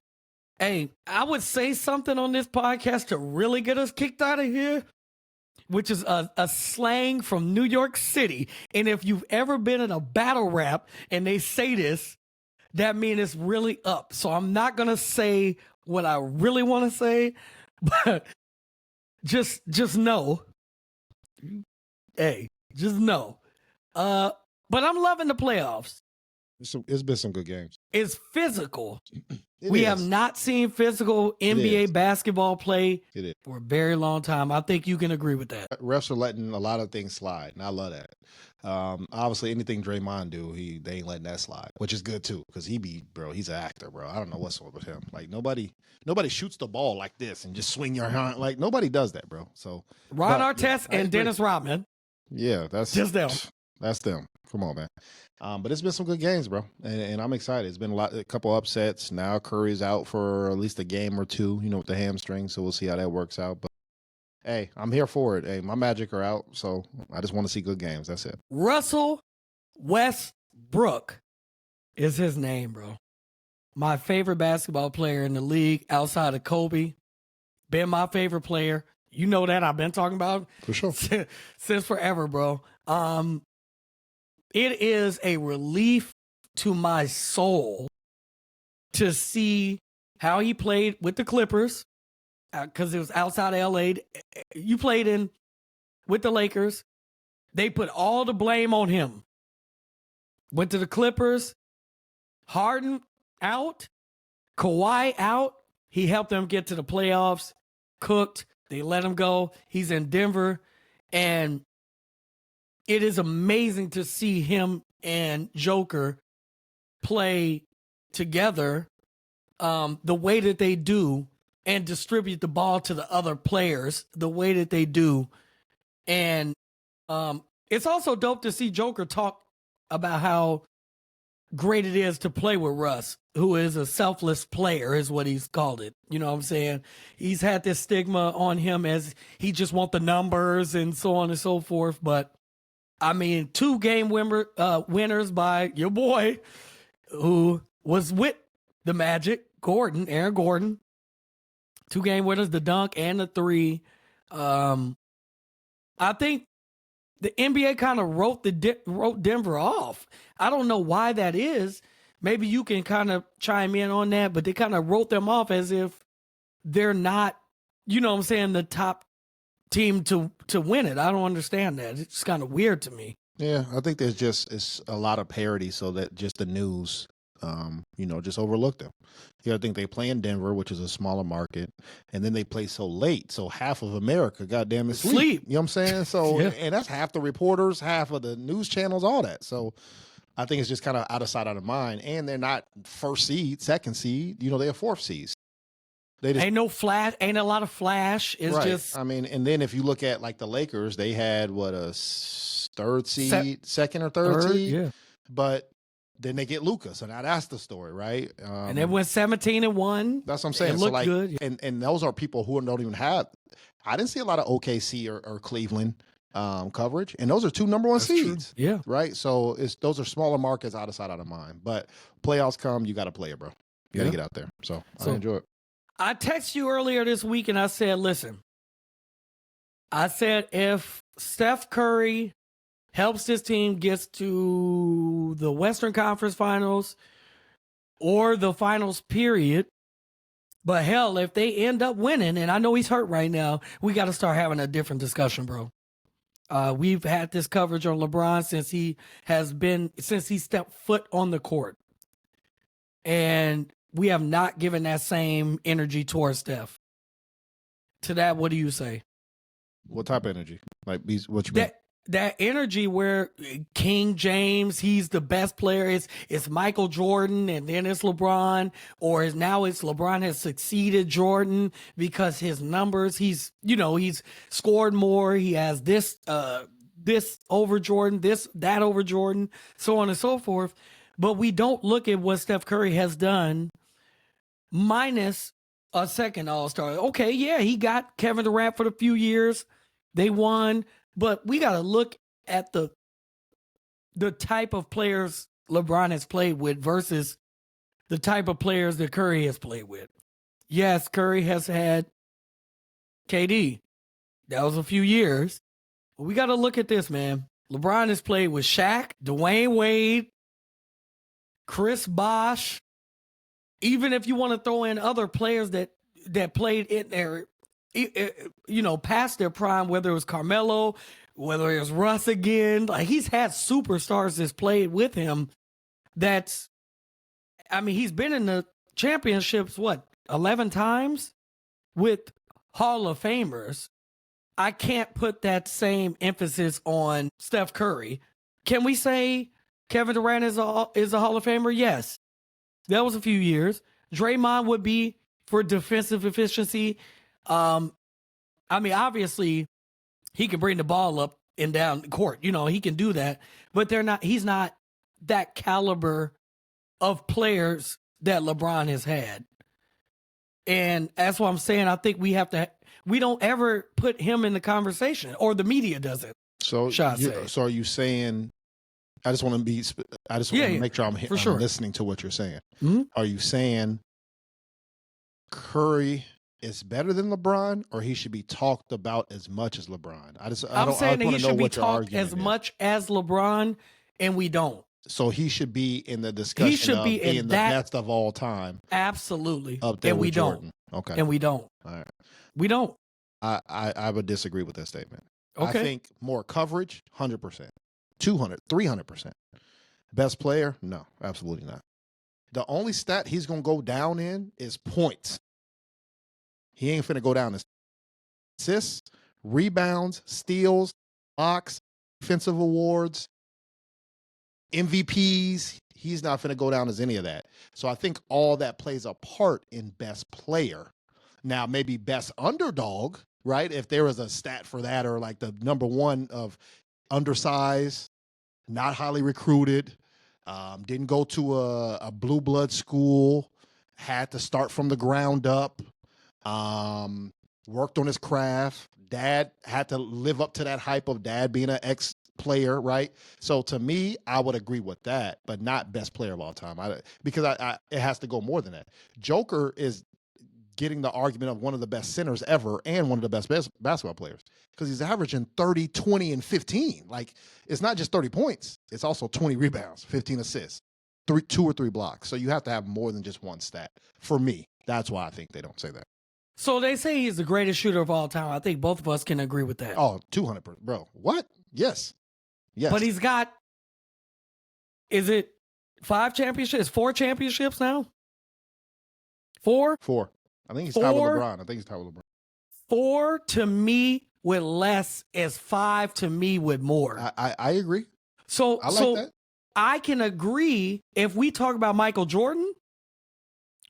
Hey, I would say something on this podcast to really get us kicked out of here, which is a slang from New York City. And if you've ever been in a battle rap and they say this, that means it's really up. So I'm not going to say what I really want to say, but just know. Hey, just know. But I'm loving the playoffs. It's been some good games. It's physical. We have not seen physical NBA basketball play for a very long time. I think you can agree with that. Refs are letting a lot of things slide, and I love that. Obviously, anything Draymond do, they ain't letting that slide, which is good too, because he's an actor, bro. I don't know what's up with him. Like nobody shoots the ball like this and just swing your hand. Like nobody does that, bro. So Ron Artest and Dennis Rodman. Yeah, that's just them. That's them. Come on, man. But it's been some good games, bro, and I'm excited. It's been a couple upsets. Now Curry's out for at least a game or two, with the hamstring, so we'll see how that works out. But hey, I'm here for it. Hey, my Magic are out, so I just want to see good games. That's it. Russell Westbrook is his name, bro. My favorite basketball player in the league outside of Kobe. Been my favorite player. You know that. I've been talking about for sure since forever, bro. It is a relief to my soul to see how he played with the Clippers, because it was outside of LA. You played with the Lakers. They put all the blame on him. Went to the Clippers. Harden out. Kawhi out. He helped them get to the playoffs. Cooked. They let him go. He's in Denver. And it is amazing to see him and Joker play together the way that they do and distribute the ball to the other players the way that they do. And it's also dope to see Joker talk about how great it is to play with Russ, who is a selfless player, is what he's called it. You know what I'm saying? He's had this stigma on him as he just want the numbers and so on and so forth. But I mean, 2 game winners by your boy, who was with the Magic, Aaron Gordon. 2 game winners, the dunk and the 3. I think the NBA kind of wrote Denver off. I don't know why that is. Maybe you can kind of chime in on that, but they kind of wrote them off as if they're not, you know what I'm saying, the top team to win it. I don't understand that. It's kind of weird to me. Yeah, I think it's a lot of parity, so that just the news, just overlooked them. I think they play in Denver, which is a smaller market, and then they play so late, so half of America, goddamn, is sleep. You know what I'm saying? So, yeah. And that's half the reporters, half of the news channels, all that. So, I think it's just kind of out of sight, out of mind. And they're not first seed, second seed. They're 4th seeds. They just, ain't no flash, ain't a lot of flash. It's right. just, I mean, and then if you look at like the Lakers, they had a third seed, second or third seed. Yeah. But then they get Luka, so now that's the story, right? And they went 17-1. That's what I'm saying. It looked good. And those are people who don't even have. I didn't see a lot of OKC or Cleveland coverage, and those are 2 number 1 seeds. True. Yeah, right. So those are smaller markets, out of sight, out of mind. But playoffs come, you got to play it, bro. You got to get out there. So I enjoy it. I texted you earlier this week, and I said, listen. I said if Steph Curry helps this team gets to the Western Conference Finals or the finals period. But hell, if they end up winning, and I know he's hurt right now, we got to start having a different discussion, bro. We've had this coverage on LeBron since he stepped foot on the court. And we have not given that same energy towards Steph. to that, what do you say? What type of energy? Like, what you mean? That energy where King James, he's the best player. It's Michael Jordan, and then it's LeBron, or now it's LeBron has succeeded Jordan because his numbers. He's scored more. He has this over Jordan, that over Jordan, so on and so forth. But we don't look at what Steph Curry has done, minus a second All-Star. Okay, yeah, he got Kevin Durant for the few years they won. But we got to look at the type of players LeBron has played with versus the type of players that Curry has played with. Yes, Curry has had KD. That was a few years. But we got to look at this, man. LeBron has played with Shaq, Dwayne Wade, Chris Bosh. Even if you want to throw in other players that played in there, past their prime, whether it was Carmelo, whether it was Russ again, like he's had superstars that's played with him. He's been in the championships, 11 times with Hall of Famers. I can't put that same emphasis on Steph Curry. Can we say Kevin Durant is a Hall of Famer? Yes. That was a few years. Draymond would be for defensive efficiency. Obviously, he can bring the ball up and down the court. He can do that. But he's not that caliber of players that LeBron has had. And that's what I'm saying. I think we don't ever put him in the conversation, or the media doesn't. So are you saying, I just want to make sure I'm listening to what you're saying. Mm-hmm. Are you saying Curry is better than LeBron, or he should be talked about as much as LeBron? I'm saying that he should be talked as much as LeBron, and we don't. So he should be in the discussion. He should be being the best of all time. Absolutely. Up there, and we Jordan. Don't. Okay. And we don't. All right. We don't. I would disagree with that statement. Okay. I think more coverage, 100%, 200, 300%. Best player? No, absolutely not. The only stat he's gonna go down in is points. He ain't finna go down in assists, rebounds, steals, blocks, defensive awards, MVPs. He's not finna go down as any of that. So I think all that plays a part in best player. Now, maybe best underdog, right? If there was a stat for that, or like the number one of undersized, not highly recruited, didn't go to a blue blood school, had to start from the ground up, worked on his craft. Dad had to live up to that hype of dad being an ex-player, right? So to me, I would agree with that, but not best player of all time. Because it has to go more than that. Joker is getting the argument of one of the best centers ever and one of the best basketball players, because he's averaging 30, 20, and 15. Like, it's not just 30 points. It's also 20 rebounds, 15 assists, 2 or 3 blocks. So you have to have more than just one stat. For me, that's why I think they don't say that. So they say he's the greatest shooter of all time. I think both of us can agree with that. Oh, 200%. Bro, what? Yes. But he's got, is it 5 championships? 4 championships now? 4? 4. I think he's tied with LeBron. 4 to me with less is 5 to me with more. I agree. So I like that. I can agree. If we talk about Michael Jordan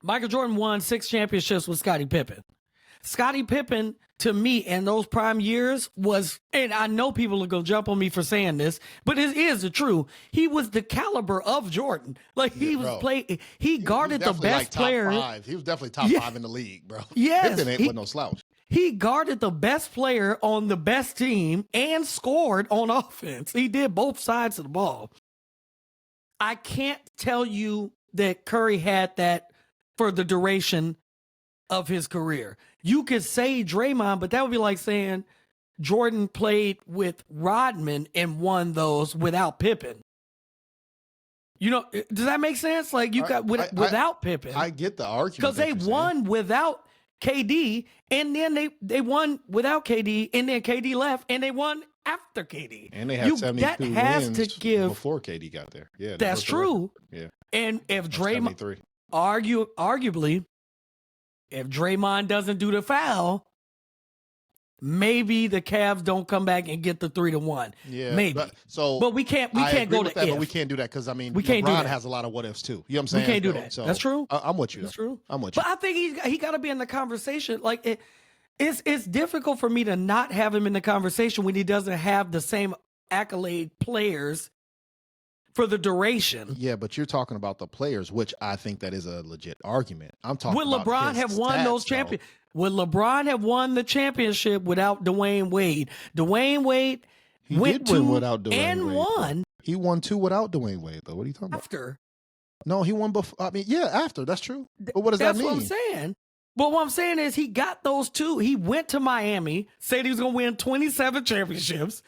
won 6 championships with Scottie Pippen. Scottie Pippen, to me, in those prime years was, and I know people are going to jump on me for saying this, but it is the truth. He was the caliber of Jordan. Like, he guarded the best player. He was definitely top 5 in the league, bro. Yes. Pippen wasn't no slouch. He guarded the best player on the best team and scored on offense. He did both sides of the ball. I can't tell you that Curry had that for the duration of his career. You could say Draymond, but that would be like saying Jordan played with Rodman and won those without Pippen. Does that make sense? Like, you got without Pippen. I get the argument. Because they won without KD, and then they won without KD, and then KD left, and they won after KD. And they had 72 wins before KD got there. Yeah, that's true. Yeah. And if Draymond, arguably, if Draymond doesn't do the foul, maybe the Cavs don't come back and get the 3-1. Yeah, maybe. But we can't I go agree with to that, if. but we can't do that because I mean, We can't do LeBron that. has a lot of what ifs too. You know what I'm saying? We can't do that. So, That's true. I'm with you. That's true. I'm with you. But I think he got to be in the conversation. Like it's difficult for me to not have him in the conversation when he doesn't have the same accolade players for the duration. Yeah, but you're talking about the players, which I think that is a legit argument. I'm talking Would about LeBron his have won stats, those champions? Would LeBron have won the championship without Dwayne Wade? Dwayne Wade He went did win 2 without Dwayne and Wade, won He won 2 without Dwayne Wade, though. What are you talking about? after. No, he won before. I mean, yeah, after. That's true. But what does That's that mean? what I'm saying. But what I'm saying is he got those 2. He went to Miami, said he was going to win 27 championships.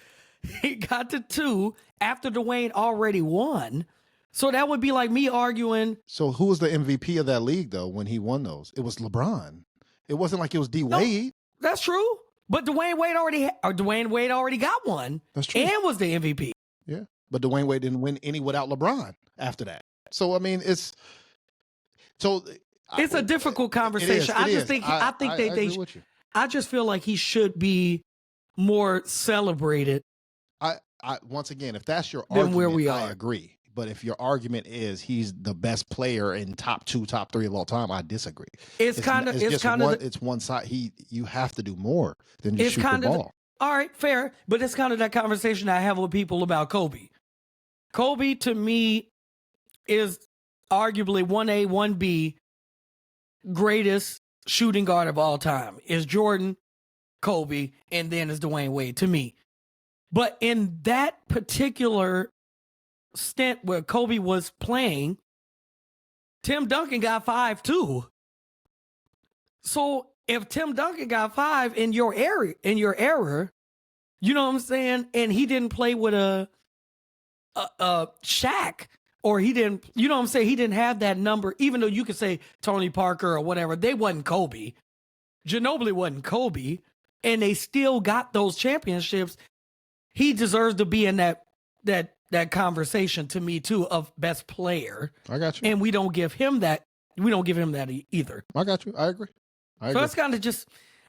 He got to 2 after Dwayne already won. So that would be like me arguing. So who was the MVP of that league, though, when he won those? It was LeBron. It wasn't like it was D. Wade. That's true. But Dwayne Wade already got one. That's true. And was the MVP. Yeah. But Dwayne Wade didn't win any without LeBron after that. So, I mean, it's a difficult conversation. I just feel like he should be more celebrated. Once again, if that's your than argument, where we are. I agree. But if your argument is he's the best player in top 2, top 3 of all time, I disagree. It's one side. You have to do more than just shoot the ball. All right, fair. But it's kind of that conversation I have with people about Kobe. Kobe, to me, is arguably 1A, 1B greatest shooting guard of all time. Is Jordan, Kobe, and then is Dwayne Wade to me. But in that particular stint where Kobe was playing, Tim Duncan got 5 too. So if Tim Duncan got 5 in your era, you know what I'm saying, and he didn't play with a Shaq, or he didn't, you know what I'm saying, he didn't have that number, even though you could say Tony Parker or whatever, they wasn't Kobe. Ginobili wasn't Kobe, and they still got those championships. He deserves to be in that conversation to me too of best player. I got you. And we don't give him that. We don't give him that either. I got you. I agree. So it's kind of just,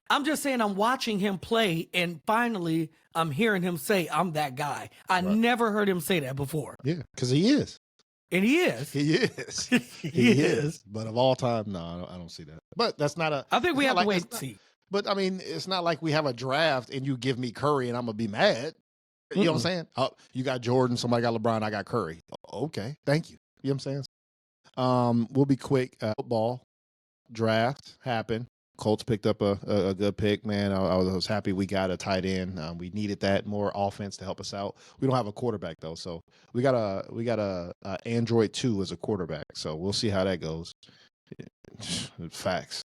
I'm just saying I'm watching him play and finally I'm hearing him say, I'm that guy. I never heard him say that before. Yeah, because he is. And he is. He is. he is. But of all time, no, I don't see that. But that's not a. I think we have to wait and see. But I mean, it's not like we have a draft and you give me Curry and I'm going to be mad. You know what I'm saying? Oh, you got Jordan, somebody got LeBron, I got Curry. Okay, thank you. You know what I'm saying? We'll be quick. Football draft happened. Colts picked up a good pick, man. I was happy we got a tight end. We needed that, more offense to help us out. We don't have a quarterback though, so we got a Android 2 as a quarterback. So we'll see how that goes. Facts.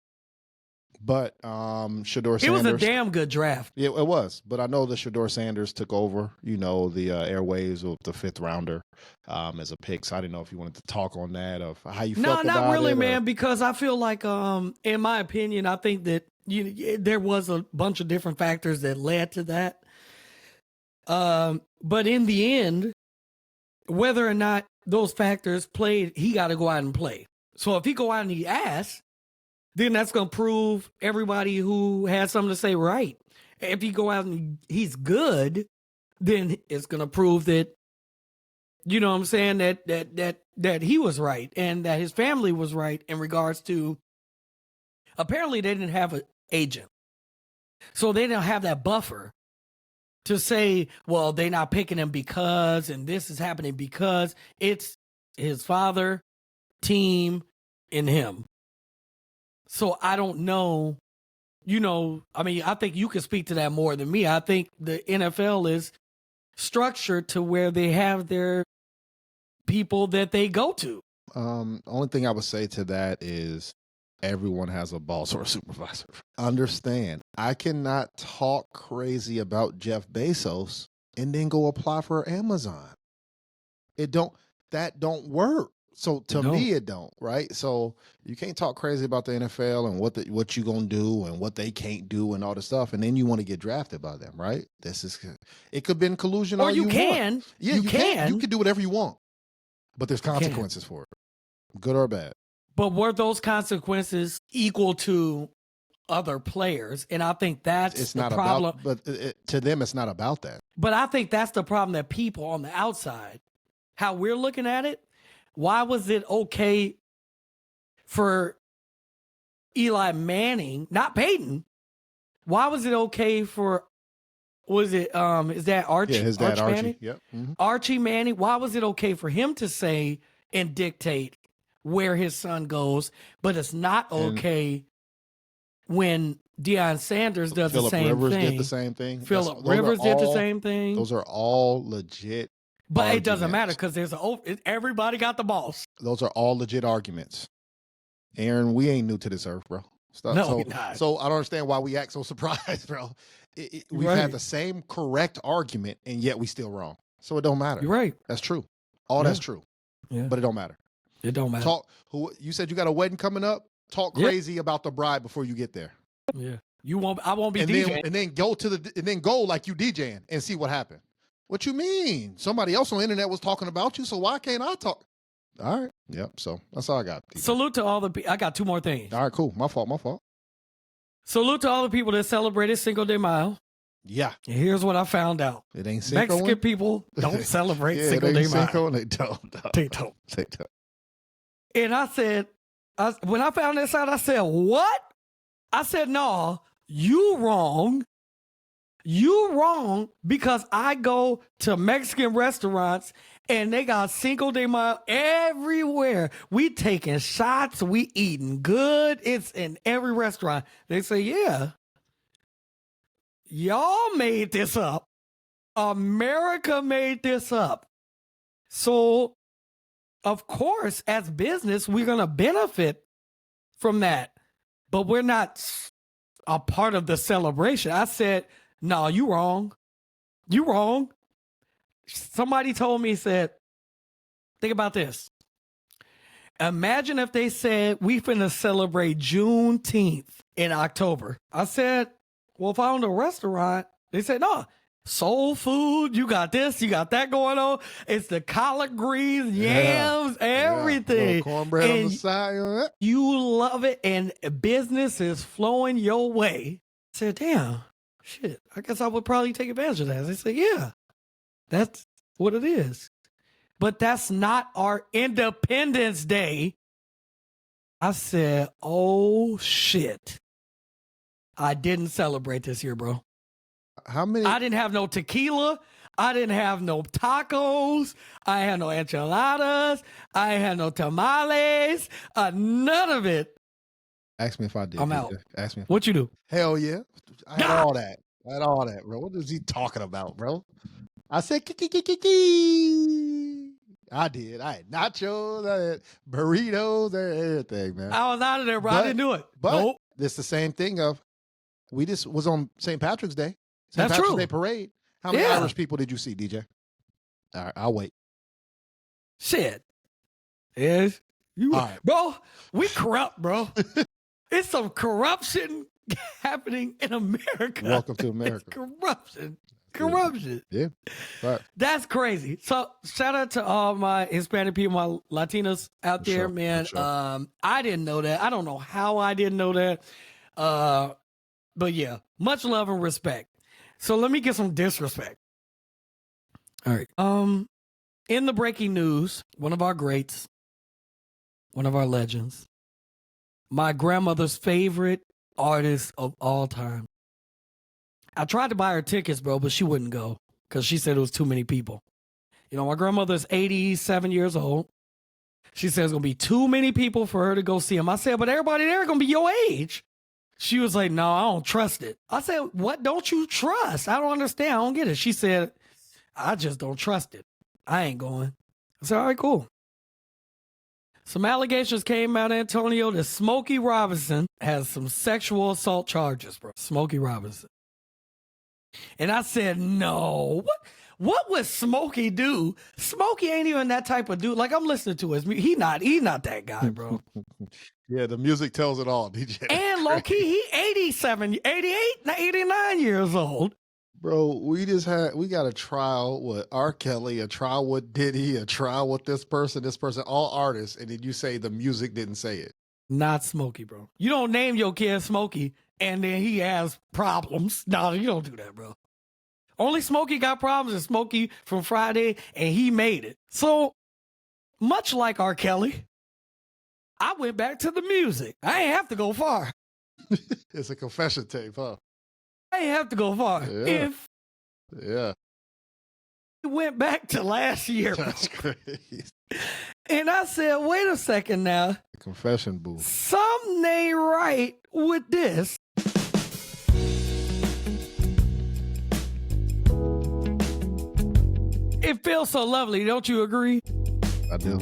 But Shador Sanders. It was a damn good draft. Yeah, it was. But I know that Shador Sanders took over, the airwaves with the 5th rounder as a pick. So I didn't know if you wanted to talk on that, of how you felt about it. No, not really, man, because I feel like, in my opinion, I think that there was a bunch of different factors that led to that. But in the end, whether or not those factors played, he got to go out and play. So if he go out and he asks, then that's going to prove everybody who has something to say right. If he go out and he's good, then it's going to prove that, you know what I'm saying, that he was right and that his family was right in regards to, apparently they didn't have an agent. So they didn't have that buffer to say, well, they're not picking him because, and this is happening because. It's his father, team, and him. So I don't know, I think you can speak to that more than me. I think the NFL is structured to where they have their people that they go to. Only thing I would say to that is everyone has a boss or a supervisor. Understand, I cannot talk crazy about Jeff Bezos and then go apply for Amazon. That don't work. So to me, it don't, right? So you can't talk crazy about the NFL and what you gonna do and what they can't do and all this stuff, and then you want to get drafted by them, right? It could be in collusion. Or you can. Yeah, you can. You can do whatever you want, but there's consequences for it, good or bad. But were those consequences equal to other players. And I think that's It's the not problem. about, but to them, it's not about that. But I think that's the problem that people on the outside, how we're looking at it, why was it okay for Eli Manning, not Peyton? Why was it okay for, is that Archie? Yeah, his dad, Archie. Manning? Yep. Mm-hmm. Archie Manning, why was it okay for him to say and dictate where his son goes, but it's not okay when Deion Sanders does Phillip the same Rivers thing? did the same thing. Phillip Rivers did the same thing. Those are all legit. But it doesn't matter because everybody got the balls. Those are all legit arguments. Aaron, we ain't new to this earth, bro. No, we're not. So I don't understand why we act so surprised, bro. We've had the same correct argument, and yet we still wrong. So it don't matter. You're right. That's true. That's true. Yeah. But it don't matter. It don't matter. You said you got a wedding coming up? Talk crazy about the bride before you get there. Yeah. I won't be DJing. And then go like you DJing and see what happened. What you mean? Somebody else on the internet was talking about you, so why can't I talk? All right. Yep. So that's all I got. DJ. Salute to all the people. I got two more things. All right, cool. My fault. Salute to all the people that celebrated Cinco de Mayo. Yeah. And here's what I found out. It ain't Cinco. Mexican people don't celebrate yeah, Cinco de Mayo. Cinco, they don't. They don't. They don't. And I said, when I found this out, I said, what? I said, no, you wrong. You wrong because I go to Mexican restaurants and they got Cinco de Mayo everywhere. We taking shots. We eating good. It's in every restaurant. They say, yeah, y'all made this up. America made this up. So, of course, as business, we're going to benefit from that. But we're not a part of the celebration. I said, no, you wrong. You wrong. Somebody told me, said, think about this. Imagine if they said, we finna celebrate Juneteenth in October. I said, well, if I own a restaurant, they said, no, soul food, you got this, you got that going on. It's the collard greens, yams, everything. Cornbread on the side. You love it, and business is flowing your way. I said, damn, shit, I guess I would probably take advantage of that. They said, yeah, that's what it is. But that's not our Independence Day. I said, oh, shit. I didn't celebrate this year, bro. How many? I didn't have no tequila. I didn't have no tacos. I had no enchiladas. I had no tamales. None of it. Ask me if I did. I'm out. Ask me. What you do? Hell yeah. I had all that. I had all that, bro. What is he talking about, bro? I said, kiki. I did. I had nachos. I had burritos. I had everything, man. I was out of there, bro. I didn't do it. But nope. It's the same thing of, we just was on St. Patrick's Day. St. That's Patrick's true. Day parade. How many Irish people did you see, DJ? All right, I'll wait. Shit. Yes. You, all right. Bro, we corrupt, bro. It's some corruption happening in America. Welcome to America. It's corruption. Corruption. Yeah. Right. That's crazy. So shout out to all my Hispanic people, my Latinos out there, man. Sure. I didn't know that. I don't know how I didn't know that. But yeah, much love and respect. So let me get some disrespect. All right. In the breaking news, one of our greats, one of our legends, my grandmother's favorite artist of all time. I tried to buy her tickets, bro, but she wouldn't go because she said it was too many people. You know, my grandmother's 87 years old. She says it's going to be too many people for her to go see him. I said, but everybody there going to be your age. She was like, no, I don't trust it. I said, what don't you trust? I don't understand. I don't get it. She said, I just don't trust it. I ain't going. I said, all right, cool. Some allegations came out of Antonio that Smokey Robinson has some sexual assault charges, bro. Smokey Robinson. And I said, no. What would Smokey do? Smokey ain't even that type of dude. Like, I'm listening to his music. He not that guy, bro. Yeah, the music tells it all, DJ. And low-key, he 87, 88, 89 years old. Bro, we got a trial with R. Kelly, a trial with Diddy, a trial with this person, all artists, and then you say the music didn't say it. Not Smokey, bro. You don't name your kid Smokey and then he has problems. No, you don't do that, bro. Only Smokey got problems, and Smokey from Friday, and he made it. So, much like R. Kelly, I went back to the music. I ain't have to go far. It's a confession tape, huh? I ain't have to go far. Yeah. If Yeah. we went back to last year, That's crazy. and I said, wait a second now. Confession booth. Something ain't right with this. It feels so lovely, don't you agree? I do.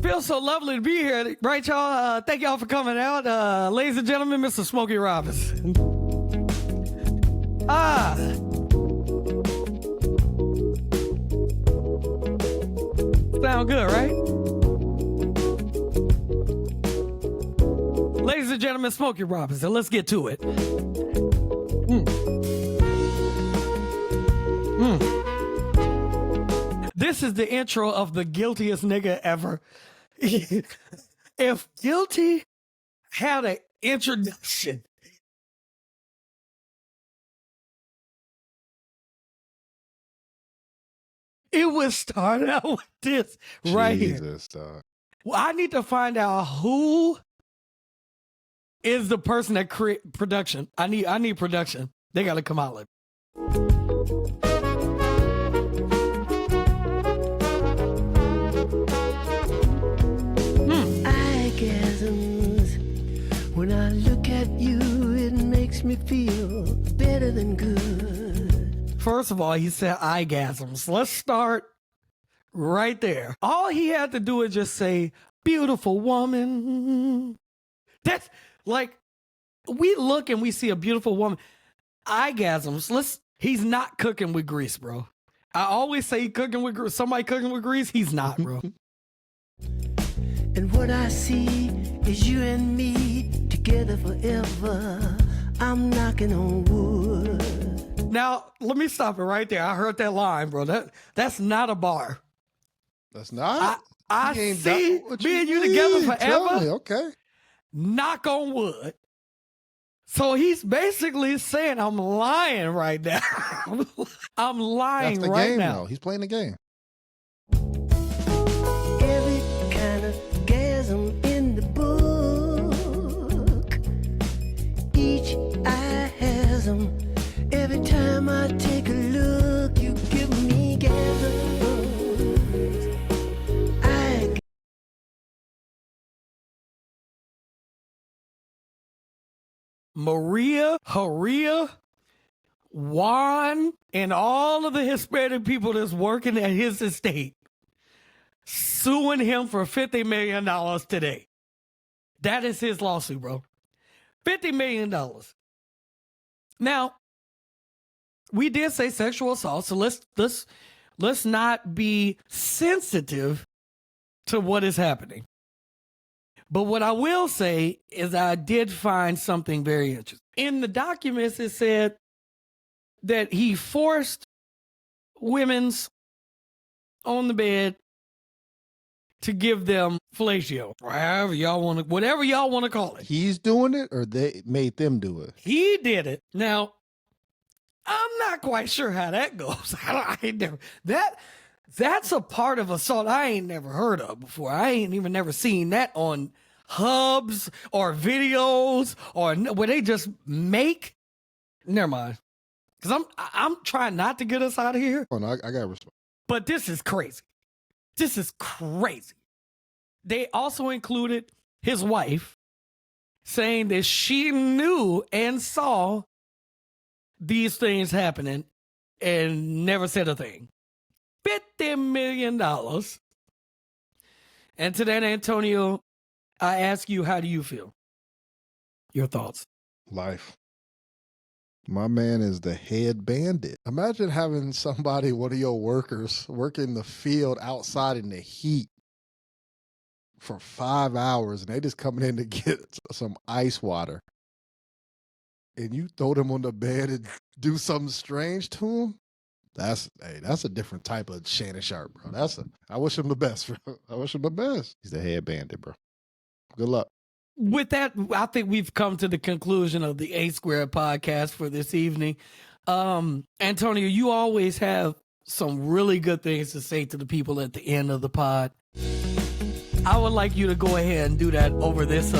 Feels so lovely to be here, right, y'all? Thank y'all for coming out. Ladies and gentlemen, Mr. Smokey Robinson. Sound good, right? Ladies and gentlemen, Smokey Robinson, let's get to it. This is the intro of the guiltiest nigga ever. If Guilty had an introduction, it would start out with this right here. Jesus, dog. Well, I need to find out who is the person that create production. I need production. They got to come out like. Gasms. When I look at you, it makes me feel better than good. First of all, he said Gasms. Let's start right there. All he had to do is just say, beautiful woman. That's like, we look and we see a beautiful woman. Gasms. He's not cooking with grease, bro. I always say cooking with grease. Somebody cooking with grease. He's not, bro. And what I see is you and me together forever. I'm knocking on wood. Now, let me stop it right there. I heard that line, bro. That's not a bar. That's not? I He ain't see what me and you mean? together Tell me, forever. okay. Knock on wood. So he's basically saying I'm lying right now. I'm lying That's the right game, now. though. He's playing the game. Every kind of gasm in the book. Each eye has 'em. Every time I take a look, you give me gasms. Maria, Juan, and all of the Hispanic people that's working at his estate suing him for $50 million today. That is his lawsuit, bro. $50 million. Now, we did say sexual assault, so let's not be sensitive to what is happening. But what I will say is I did find something very interesting. In the documents, it said that he forced women's on the bed to give them fellatio, whatever y'all want to call it. He's doing it, or they made them do it? He did it. Now, I'm not quite sure how that goes. I ain't never that's a part of assault I ain't never heard of before. I ain't even never seen that on hubs or videos or where they just make. Never mind, because I'm trying not to get us out of here. Oh, no, I got respect. But this is crazy. This is crazy. They also included his wife saying that she knew and saw these things happening and never said a thing. $50 million. And to that, Antonio, I ask you, how do you feel? Your thoughts? Life. My man is the head bandit. Imagine having somebody, one of your workers, working the field outside in the heat for 5 hours, and they just coming in to get some ice water. And you throw them on the bed and do something strange to them? That's a different type of Shannon Sharp, bro. I wish him the best, bro. I wish him the best. He's the head bandit, bro. Good luck. with that, I think we've come to the conclusion of the A Square podcast for this evening. Antonio, you always have some really good things to say to the people at the end of the pod. I would like you to go ahead and do that over this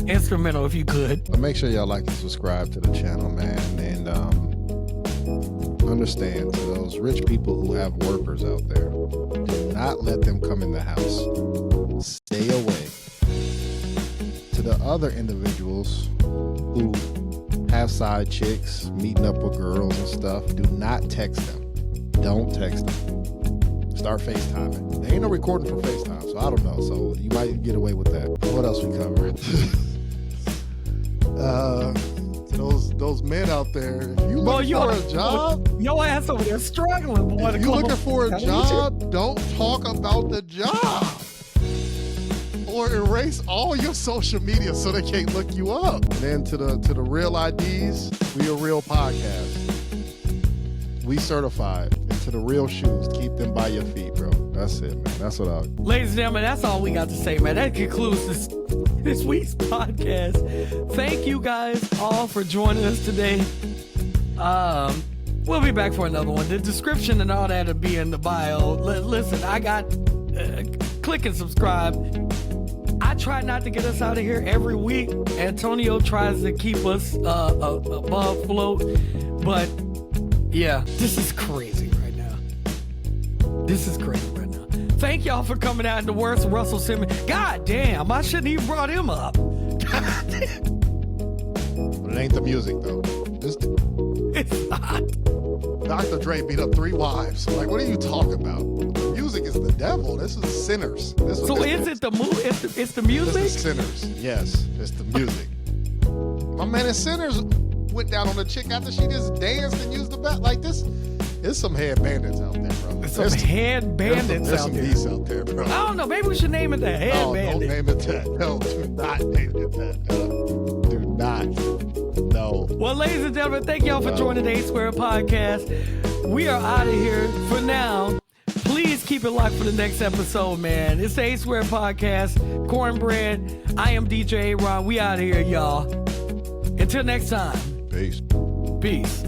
instrumental if you could. But make sure y'all like and subscribe to the channel, man. And understand, to those rich people who have workers out there, do not let them come in the house. Stay away. To the other individuals who have side chicks, meeting up with girls and stuff, do not text them. Don't text them. Start FaceTiming. There ain't no recording for FaceTime, so I don't know. So you might get away with that. What else we cover? Those men out there, if you looking for a job, your ass over there struggling. Boy, if you looking for a job, don't talk about the job. Or erase all your social media so they can't look you up. And then to the real IDs, we a real podcast. We certified. And to the real shoes, keep them by your feet, bro. That's it, man. That's what Ladies and gentlemen, that's all we got to say, man. That concludes this week's podcast. Thank you guys all for joining us today. We'll be back for another one. The description and all that will be in the bio. Listen, I got click and subscribe. I try not to get us out of here every week. Antonio tries to keep us above float. But yeah, this is crazy right now. Thank y'all for coming out in the worst Russell Simmons. God damn, I shouldn't even brought him up. But it ain't the music, though. It's not. Dr. Dre beat up 3 wives. Like, what are you talking about? Music is the devil. This is sinners. So is it the movie? It's the music? This is sinners. Yes, it's the music. My man in Sinners went down on a chick after she just danced and used the bat. Like this, there's some head bandits out there, bro. There's head bandits there's out some there. beasts out there, bro. I don't know. Maybe we should name it the head bandit. Don't name it that. No, do not name it that. Do not. No. Well, ladies and gentlemen, thank y'all for joining the A Square podcast. We are out of here for now. Please keep it locked for the next episode, man. It's the A Square podcast, Cornbread. I am DJ A-Ron. We out of here, y'all. Until next time. Peace. Peace.